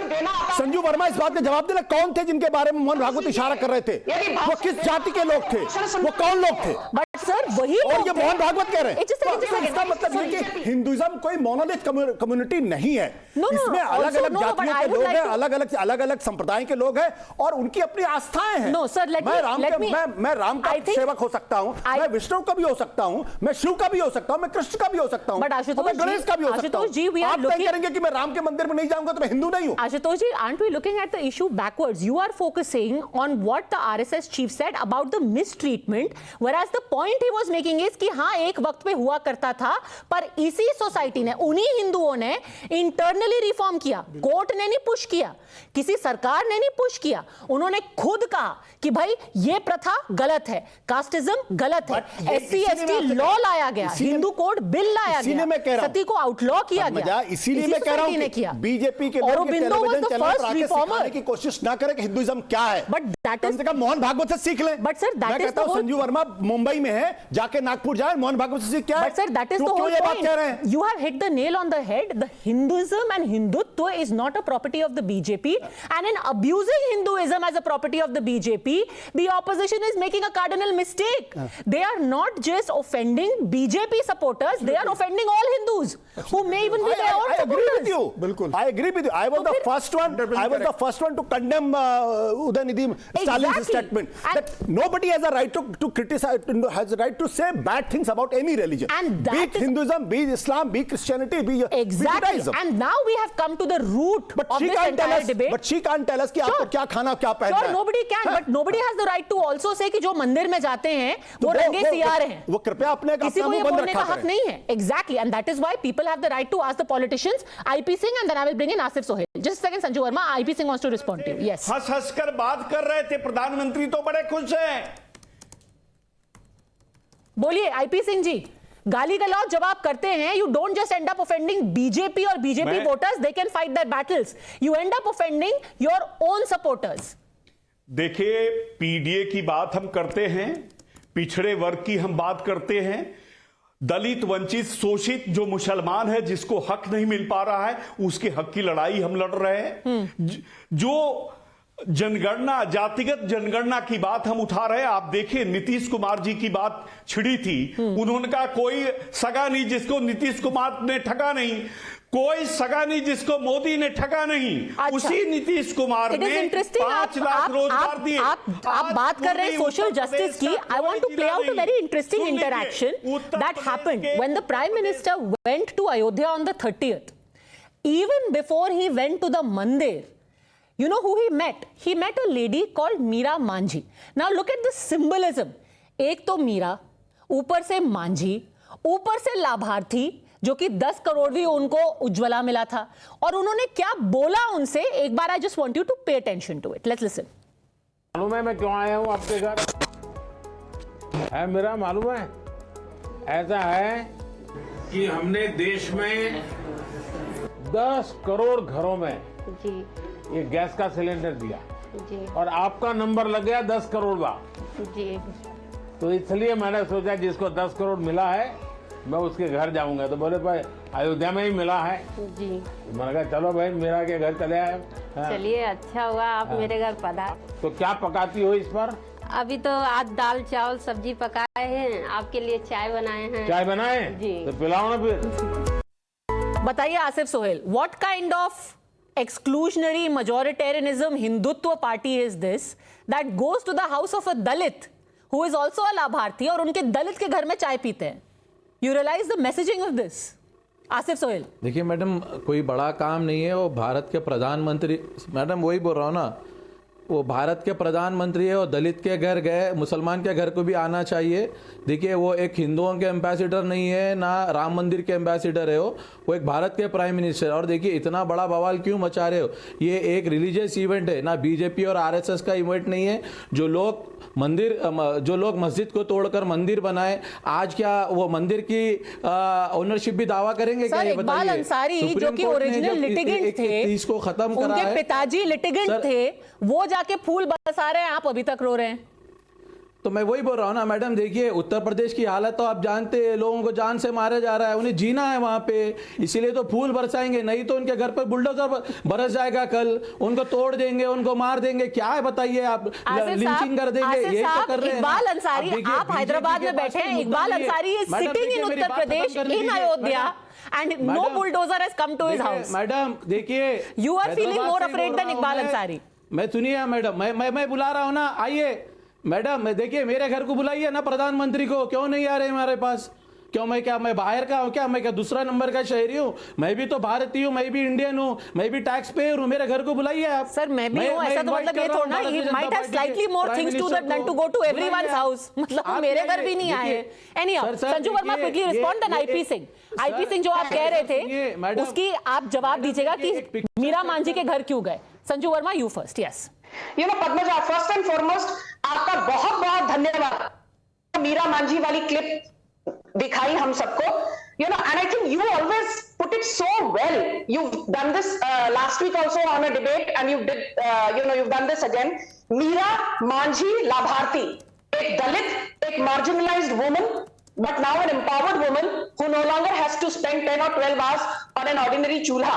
संजू वर्मा इस बात का जवाब देना. कौन थे जिनके बारे में मोहन भागवत इशारा कर रहे थे? वो किस जाति के लोग थे? वो कौन लोग थे? but sir, वही और लोग ये थे. मोहन भागवत कह रहे हैं. Just a second. इसका मतलब ये कि हिंदुइज्म कोई मोनोलिथ कम्युनिटी नहीं है. No, इसमें अलग अलग but जातियों I के would लोग like हैं, to- अलग अलग संप्रदाय के लोग हैं और उनकी अपनी आस्थाएं हैं. No, sir, let me- मैं राम का I think- सेवक हो सकता हूं, मैं विष्णु का भी हो सकता हूं, मैं शिव का भी हो सकता हूं, मैं कृष्ण का भी हो सकता हूं, But आशुतोष मैं गणेश जी- का भी हो सकता हूं. आशुतोष जी, we are आप तय looking- करेंगे कि मैं राम के मंदिर में नहीं जाऊंगा तो मैं हिंदू नहीं हूं. Ashutosh ji, aren't we looking at the issue backwards? You are focusing on what the RSS chief said about the mistreatment, whereas the point he was making is कि हाँ एक वक्त पे हुआ करता था, पर इसी सोसाइटी ने, उन्हीं हिंदुओं ने इंटरनली रिफॉर्म किया. कोर्ट ने नहीं पुश किया, किसी सरकार ने नहीं पुश किया. उन्होंने खुद कहा कि भाई ये प्रथा गलत है, कास्टिज्म गलत है, SC/ST लॉ लाया गया, हिंदू कोड बिल लाया गया, सती को आउटलॉ किया गया. इसीलिए मैं कह रहा हूं कि बीजेपी के लोग Aurobindo was the first reformer. की कोशिश ना करें कि हिंदुइज्म क्या है. But that कम is- से कम मोहन भागवत से सीख लें. But sir, that मैं is कहता the हूं whole- संजू वर्मा मुंबई में है, जाके नागपुर जाए, मोहन भागवत से सीख क्या है. But sir, that is the क्यों whole ये बात point. कह रहे हैं? You have hit the nail on the head. The Hinduism and Hindutva is not a property of the BJP, and in abusing Hinduism as a property of the BJP, the opposition is making a cardinal mistake. They are not just offending BJP supporters; they are offending all Hindus who may even be their own I agree with supporters. you. बिल्कुल. I agree with you. I was the first one. I was the first one to condemn Udaynidhi Stalin's Exactly. statement And- that nobody has a right to criticize, has a right to say bad things about any religion. And be that it is- Hinduism, be it Islam, be it Christianity, be Exactly. Judaism. And now we have come to the root But of she this can't tell entire us. debate. But she can't tell us कि आपको क्या खाना क्या पहनना Sure, है. nobody can, but nobody has the right to also say कि जो मंदिर में जाते हैं वो रंगे सियार हैं. वो कृपया अपने किसी को मुंह ये बंद बोलने का रखा हक करें. नहीं है. Exactly, and that is why people have the right to ask the politicians. IP Singh, and then I will bring in Asif Sohail. Just a second, Sanju Verma. IP Singh wants to respond to you. Yes. हंस हंस कर बात कर रहे थे, प्रधानमंत्री तो बड़े खुश हैं. बोलिए IP सिंह जी, गाली गलौज जब आप करते हैं, you don't just end up offending BJP और BJP voters. They can fight their battles. You end up offending your own supporters. देखिए, पीडीए की बात हम करते हैं, पिछड़े वर्ग की हम बात करते हैं, दलित वंचित शोषित जो मुसलमान है जिसको हक नहीं मिल पा रहा है उसके हक की लड़ाई हम लड़ रहे हैं. जो जनगणना, जातिगत जनगणना की बात हम उठा रहे हैं. आप देखिए, नीतीश कुमार जी की बात छिड़ी थी. उन्होंने कहा कोई सगा नहीं जिसको नीतीश कुमार ने ठगा नहीं, कोई सगा नहीं जिसको मोदी ने ठगा नहीं. अच्छा. उसी नीतीश कुमार It is ने interesting. 5 लाख रोजगार दिए. आप बात कर रहे हैं सोशल जस्टिस की. I want to play out a very interesting interaction that happened when the Prime Minister went to Ayodhya on the 30th. Even before he went to the mandir, you know who he met? He met a lady called Meera Manjhi. Now look at the symbolism. एक तो मीरा, ऊपर से मांझी, ऊपर से लाभार्थी, जो कि 10 करोड़ भी उनको उज्ज्वला मिला था. और उन्होंने क्या बोला उनसे, एक बार I just want you to pay attention to it. Let's listen. मालूम है मैं क्यों आया हूँ आपके घर? है मेरा मालूम है? ऐसा है कि हमने देश में 10 करोड़ घरों में जी ये गैस का सिलेंडर दिया जी और आपका नंबर लग गया 10 करोड़ का. जी तो इसलिए मैंने सोचा जिसको 10 करोड़ मिला है मैं उसके घर जाऊंगा. तो बोले भाई अयोध्या में ही मिला है. जी मैंने कहा चलो भाई मेरा के घर चले आए. हाँ. चलिए अच्छा हुआ आप हाँ. मेरे घर पधार. तो क्या पकाती हो इस पर? अभी तो आज दाल चावल सब्जी पकाए हैं, आपके लिए चाय बनाए हैं। चाय बनाए जी। तो पिलाओ ना फिर। बताइए Asif Sohail, what kind of exclusionary majoritarianism Hindutva party is this that goes to the house of a Dalit who is also a लाभार्थी और उनके दलित के घर में चाय पीते हैं? You realize the messaging of this? Asif Sohail, देखिए मैडम, कोई बड़ा काम नहीं है। वो भारत के प्रधानमंत्री, मैडम वही बोल रहा हूँ ना, वो भारत के प्रधानमंत्री है और दलित के घर गए, मुसलमान के घर को भी आना चाहिए। देखिए वो एक हिंदुओं के एम्बेसडर नहीं है ना राम मंदिर के एम्बेसडर है, वो एक भारत के प्राइम मिनिस्टर। और देखिए इतना बड़ा बवाल क्यों मचा रहे हो? ये एक रिलीजियस इवेंट है ना, बीजेपी और आरएसएस का इवेंट नहीं है। जो लोग मस्जिद को तोड़कर मंदिर बनाए, आज क्या वो मंदिर की ओनरशिप भी दावा करेंगे क्या? सर, इकबाल अंसारी जो कि ओरिजिनल लिटिगेंट थे, इसको खत्म करा उनके है। पिताजी लिटिगेंट थे, वो जाके फूल बरसा रहे हैं, आप अभी तक रो रहे हैं। तो मैं वही बोल रहा हूँ ना मैडम, देखिए उत्तर प्रदेश की हालत तो आप जानते हैं, लोगों को जान से मारा जा रहा है, उन्हें जीना है वहां पे, इसीलिए तो फूल बरसाएंगे, नहीं तो उनके घर पर बुलडोजर बरस जाएगा कल, उनको तोड़ देंगे, उनको मार देंगे। क्या है बताइए आप? लिंचिंग कर देंगे, यही तो कर रहे हैं। इकबाल अंसारी, आप हैदराबाद में बैठे हैं, Iqbal Ansari is sitting in Uttar Pradesh in Ayodhya and no bulldozer has come to his house. Madam देखिए, you are feeling more afraid than Iqbal Ansari. मैं सुनिए मैडम, मैं बुला रहा हूँ ना, आइए मैडम। देखिए मेरे घर को बुलाइए ना प्रधानमंत्री को, क्यों नहीं आ रहे हमारे पास? क्यों मैं बाहर का हूँ क्या? मैं क्या दूसरा नंबर का शहरी हूँ? मैं भी तो भारतीय हूँ, मैं भी इंडियन हूँ, मैं भी टैक्स पेयर हूँ। मेरे घर को बुलाइए आप। सर मैं भी हूँ, ऐसा तो मतलब ये थोड़ा ना, he might have slightly more things to than to go to everyone's house. मतलब मेरे घर भी नहीं आए। Anyhow, Sanju Verma quickly respond and IP Singh जो आप कह रहे थे उसकी आप जवाब दीजिएगा कि मीरा मांझी के घर क्यों गए? Sanju Verma, you first. Yes. You know, Padmaja, first and foremost आपका बहुत बहुत धन्यवाद। मीरा मांझी वाली क्लिप दिखाई हम सबको, you know, and I think you always put it so well. You've done this last week also on a debate, and you've done this again. Meera Manjhi लाभार्थी, एक दलित, एक marginalized woman, but now an empowered woman who no longer has to spend 10 or 12 hours on an ordinary chulha.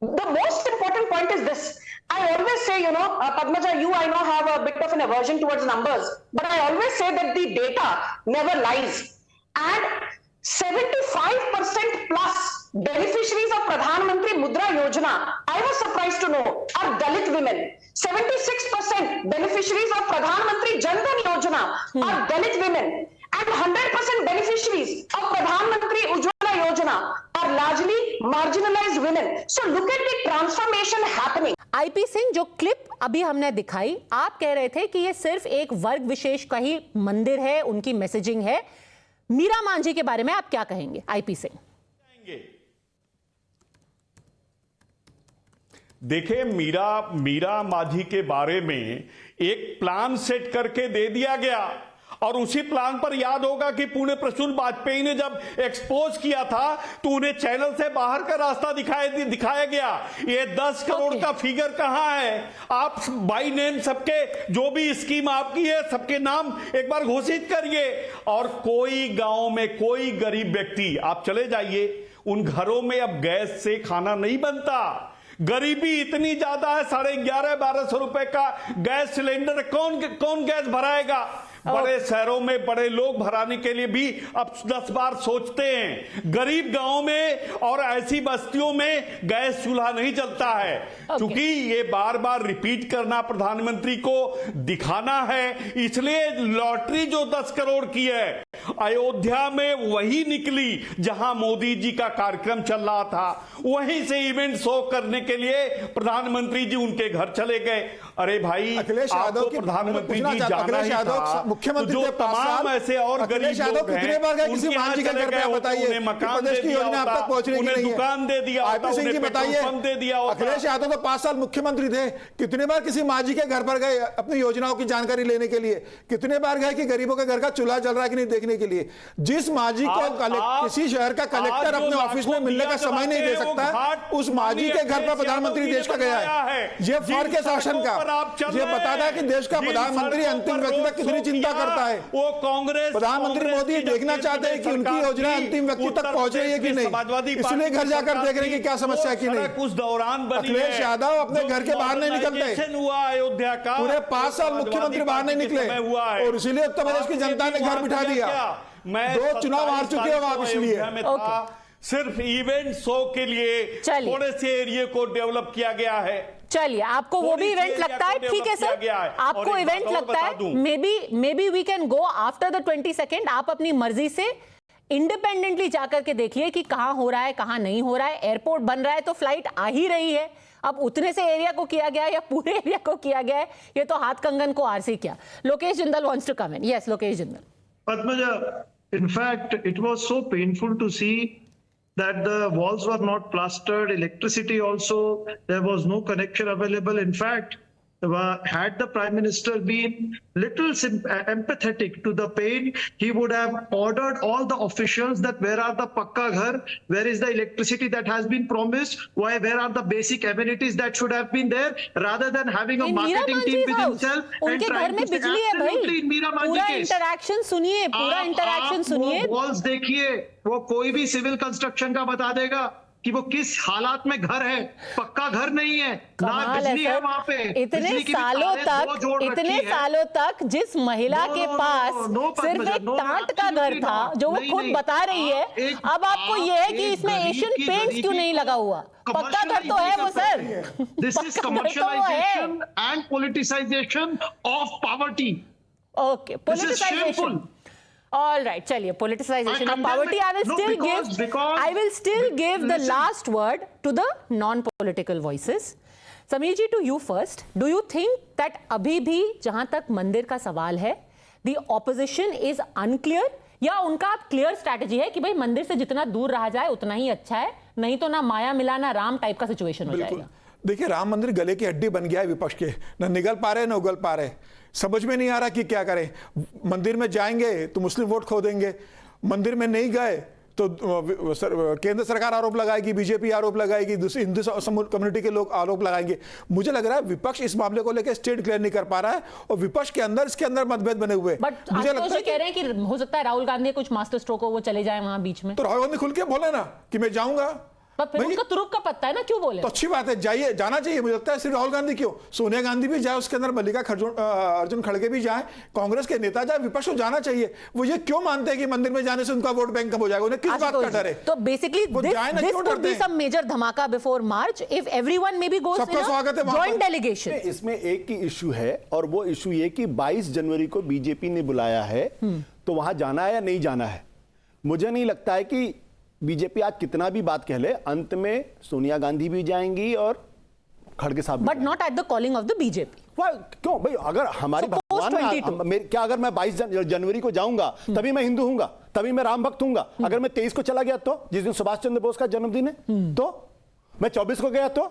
The most important point is this. I always say, you know, Padmaja, I know have a bit of an aversion towards numbers, but I always say that the data never lies. And 75% plus beneficiaries of Pradhan Mantri Mudra Yojana, I was surprised to know, are Dalit women. 76% beneficiaries of Pradhan Mantri Jan Dhan Yojana are Dalit women. And 100% beneficiaries of Pradhan Mantri Ujjwala Yojana are largely marginalized women. So look at the transformation happening. IP Singh, जो clip अभी हमने दिखाई, आप कह रहे थे कि ये सिर्फ एक वर्ग विशेष का ही मंदिर है, उनकी मैसेजिंग है। मीरा मांझी के बारे में आप क्या कहेंगे IP सिंह? देखिए मीरा मांझी के बारे में एक प्लान सेट करके दे दिया गया, और उसी प्लान पर याद होगा कि पुणे प्रसून वाजपेयी ने जब एक्सपोज किया था तो उन्हें चैनल से बाहर का रास्ता दिखाया गया। ये 10 करोड़ का फिगर कहां है? आप बाई नेम सबके जो भी स्कीम आपकी है सबके नाम एक बार घोषित करिए। और कोई गांव में कोई गरीब व्यक्ति, आप चले जाइए, उन घरों में अब गैस से खाना नहीं बनता। गरीबी इतनी ज्यादा है, 11,500-1,200 रुपए का गैस सिलेंडर कौन गैस भराएगा? बड़े शहरों में बड़े लोग भराने के लिए भी अब 10 बार सोचते हैं। गरीब गांव में और ऐसी बस्तियों में गैस चूल्हा नहीं चलता है। क्योंकि ये बार बार रिपीट करना प्रधानमंत्री को दिखाना है, इसलिए लॉटरी जो 10 करोड़ की है अयोध्या में वही निकली जहां मोदी जी का कार्यक्रम चल रहा था, वहीं से इवेंट शो करने के लिए प्रधानमंत्री जी उनके घर चले गए। अरे भाई, अखिलेश यादव आपको प्रधानमंत्री जी जाना ही था, मुख्यमंत्री जो तमाम ऐसे और गरीब लोग हैं, कितने बार गए किसी मांझी के घर पे? आप बताइए, उन्हें मकान दे दिया होता, उन्हें दुकान दे दिया होता, उन्हें पेट्रोल पंप दे दिया होता। अखिलेश यादव तो 5 साल मुख्यमंत्री थे, कितने बार किसी मांझी के घर पर गए अपनी योजनाओं की जानकारी लेने के लिए? कितने बार गए कि गरीबों के घर का चूल्हा जल रहा है कि नहीं देखने के लिए? जिस मांझी को किसी शहर का कलेक्टर अपने ऑफिस में मिलने का समय नहीं दे सकता, उस मांझी के घर पर प्रधानमंत्री देश का गया है। ये फर्क है शासन का। खराब चल ये रहे हैं। बताता है कि देश का जिन प्रधानमंत्री सड़कों अंतिम पर व्यक्ति रोड तक कितनी शो चिंता किया, करता है। वो कांग्रेस प्रधानमंत्री मोदी देखना चाहते हैं कि उनकी योजना अंतिम व्यक्ति तक पहुंच रही है कि नहीं, इसलिए घर जाकर देख रहे हैं कि क्या समस्या है कि नहीं। उस दौरान बनी अखिलेश है। यादव अपने घर के बाहर नहीं निकलते। मॉडर्नाइजेशन हुआ अयोध्या का, पूरे 5 साल मुख्यमंत्री बाहर नहीं निकले हुआ है। और इसीलिए उत्तर प्रदेश की जनता ने घर बिठा दिया। मैं 2 चुनाव हार चुके हो आप इसलिए। सिर्फ इवेंट शो के लिए चलिए। थोड़े से एरिया को डेवलप किया गया है। चलिए, आपको वो भी थोड़ी इवेंट सी लगता है, एरिया को ठीक है डेवलप सर, किया गया है। आपको और एक इवेंट बात और लगता बता है, दूं। Maybe we can go after the 22nd। आप अपनी मर्जी से इंडिपेंडेंटली जाकर के देखिए कि कहां हो रहा है, कहां नहीं हो रहा है। एयरपोर्ट बन रहा है तो फ्लाइट आ ही रही है। अब उतने से एरिया को किया गया है या पूरे एरिया को किया गया है, ये तो हाथ कंगन को आरसी किया। Lokesh Jindal wants to come in. Yes, Lokesh Jindal. Padmaja, in fact, it was so painful to see that the walls were not plastered, electricity also, there was no connection available. In fact, had the Prime Minister been little empathetic to the pain, he would have ordered all the officials that where are the pakka ghar, where is the electricity that has been promised, where are the basic amenities that should have been there, rather than having a marketing team with himself and उनके घर trying में to say बिजली है absolutely भाई। in Meera Manji पूरा case. Interaction सुनिए, पूरा interaction सुनिए। वॉल्स देखिए, वो कोई भी सिविल कंस्ट्रक्शन का बता देगा कि वो किस हालात में घर है। पक्का घर नहीं है, ना कमाल बिजली है सर। वहां पे। इतने बिजली की भी सालों तारें दो जोड़ तक, रखी इतने है। सालों तक जिस महिला No, के no, पास no, सिर्फ Padmaja, एक no, टाट का घर absolutely था, not. जो वो नहीं, खुद नहीं। बता रही है, अब आपको ये है कि इसमें एशियन पेंट्स क्यों नहीं लगा हुआ? पक्का घर तो है वो सर। दिस इज पक्का घर तो वो है। Commercialisation and politicisation of poverty. Okay, politicisation. All right, चलिए, politicization of condemn poverty. it. I will No, still give the listen. last word to the non-political voices. Sameer ji, to you first. Do you think that अभी भी जहां तक मंदिर का सवाल है, the opposition is unclear, या उनका क्लियर स्ट्रैटेजी है कि भाई मंदिर से जितना दूर रहा जाए उतना ही अच्छा है, नहीं तो ना माया मिलाना राम टाइप का सिचुएशन हो जाएगा? देखिए, राम मंदिर गले की हड्डी बन गया है विपक्ष के, न निगल पा रहे न उगल पा रहे। समझ में नहीं आ रहा कि क्या करें। मंदिर में जाएंगे तो मुस्लिम वोट खो देंगे, मंदिर में नहीं गए तो केंद्र सरकार आरोप लगाएगी, बीजेपी आरोप लगाएगी, हिंदू कम्युनिटी के लोग आरोप लगाएंगे। मुझे लग रहा है विपक्ष इस मामले को लेकर स्टेट क्लियर नहीं कर पा रहा है और विपक्ष के अंदर इसके अंदर मतभेद बने हुए। बट मुझे लगता है कह रहे हैं कि हो सकता है राहुल गांधी कुछ मास्टर स्ट्रोक हो, वो चले जाए वहां बीच में। तो राहुल गांधी खुल के बोले ना कि मैं जाऊंगा, पर फिर उनका तुरुप का पत्ता है ना, क्यों बोले? तो अच्छी बात है, जाइए, जाना चाहिए। मुझे लगता है सिर्फ राहुल गांधी क्यों, सोनिया गांधी भी जाए, उसके अंदर मल्लिका अर्जुन खड़गे भी जाए, कांग्रेस के नेता जाए, विपक्ष को जाना चाहिए। वो ये क्यों मानते हैं कि मंदिर में जाने से उनका वोट बैंक कम हो जाएगा? उन्हें किस बात का डर है? तो basically this could be some major धमाका before March if everyone may be goes सबका स्वागत है वहां पर। Joint delegation. इसमें एक ही इशू है और वो इशू ये कि 22 जनवरी को बीजेपी ने बुलाया है, तो वहां जाना है या नहीं जाना है? मुझे नहीं लगता है कि बीजेपी आज कितना भी बात कह ले, अंत में सोनिया गांधी भी जाएंगी और खड़गे साहब, but not at the calling of the BJP. क्यों भाई? अगर हमारी भगवान क्या, अगर मैं 22 जनवरी को जाऊंगा तभी मैं हिंदू हूंगा, तभी मैं राम भक्त हूंगा? अगर मैं 23 को चला गया तो, जिस दिन सुभाष चंद्र बोस का जन्मदिन है, तो मैं 24 को गया तो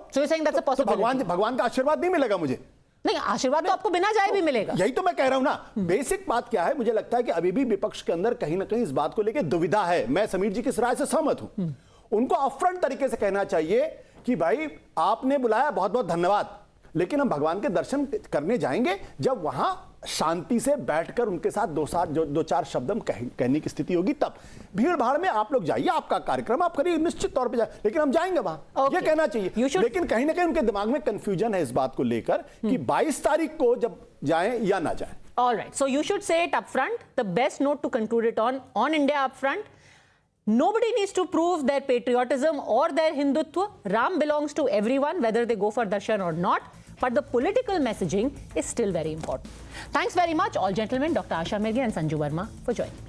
भगवान का आशीर्वाद नहीं मिलेगा मुझे? नहीं, आशीर्वाद तो आपको बिना जाए भी मिलेगा। यही तो मैं कह रहा हूं ना। बेसिक बात क्या है, मुझे लगता है कि अभी भी विपक्ष के अंदर कहीं ना कहीं इस बात को लेकर दुविधा है। मैं समीर जी की इस राय से सहमत हूं। उनको अपफ्रंट तरीके से कहना चाहिए कि भाई आपने बुलाया, बहुत बहुत धन्यवाद, लेकिन हम भगवान के दर्शन करने जाएंगे जब वहां शांति से बैठकर उनके साथ दो चार शब्द हम कहने की स्थिति होगी। तब भीड़ भाड़ में आप लोग जाइए, आपका कार्यक्रम आप करिए, निश्चित तौर पे जाए, लेकिन हम जाएंगे वहां, ये कहना चाहिए। लेकिन कहीं ना कहीं उनके दिमाग में कंफ्यूजन है इस बात को लेकर कि 22 तारीख को जब जाएं या ना जाएं। All right, so you should say it up front. The best note to conclude it on India up front. Nobody needs to prove their patriotism or their Hindutva. Ram belongs to everyone, whether they go for darshan or not. But the political messaging is still very important. Thanks very much, all gentlemen, Dr. Asha Mirgi and Sanju Verma, for joining.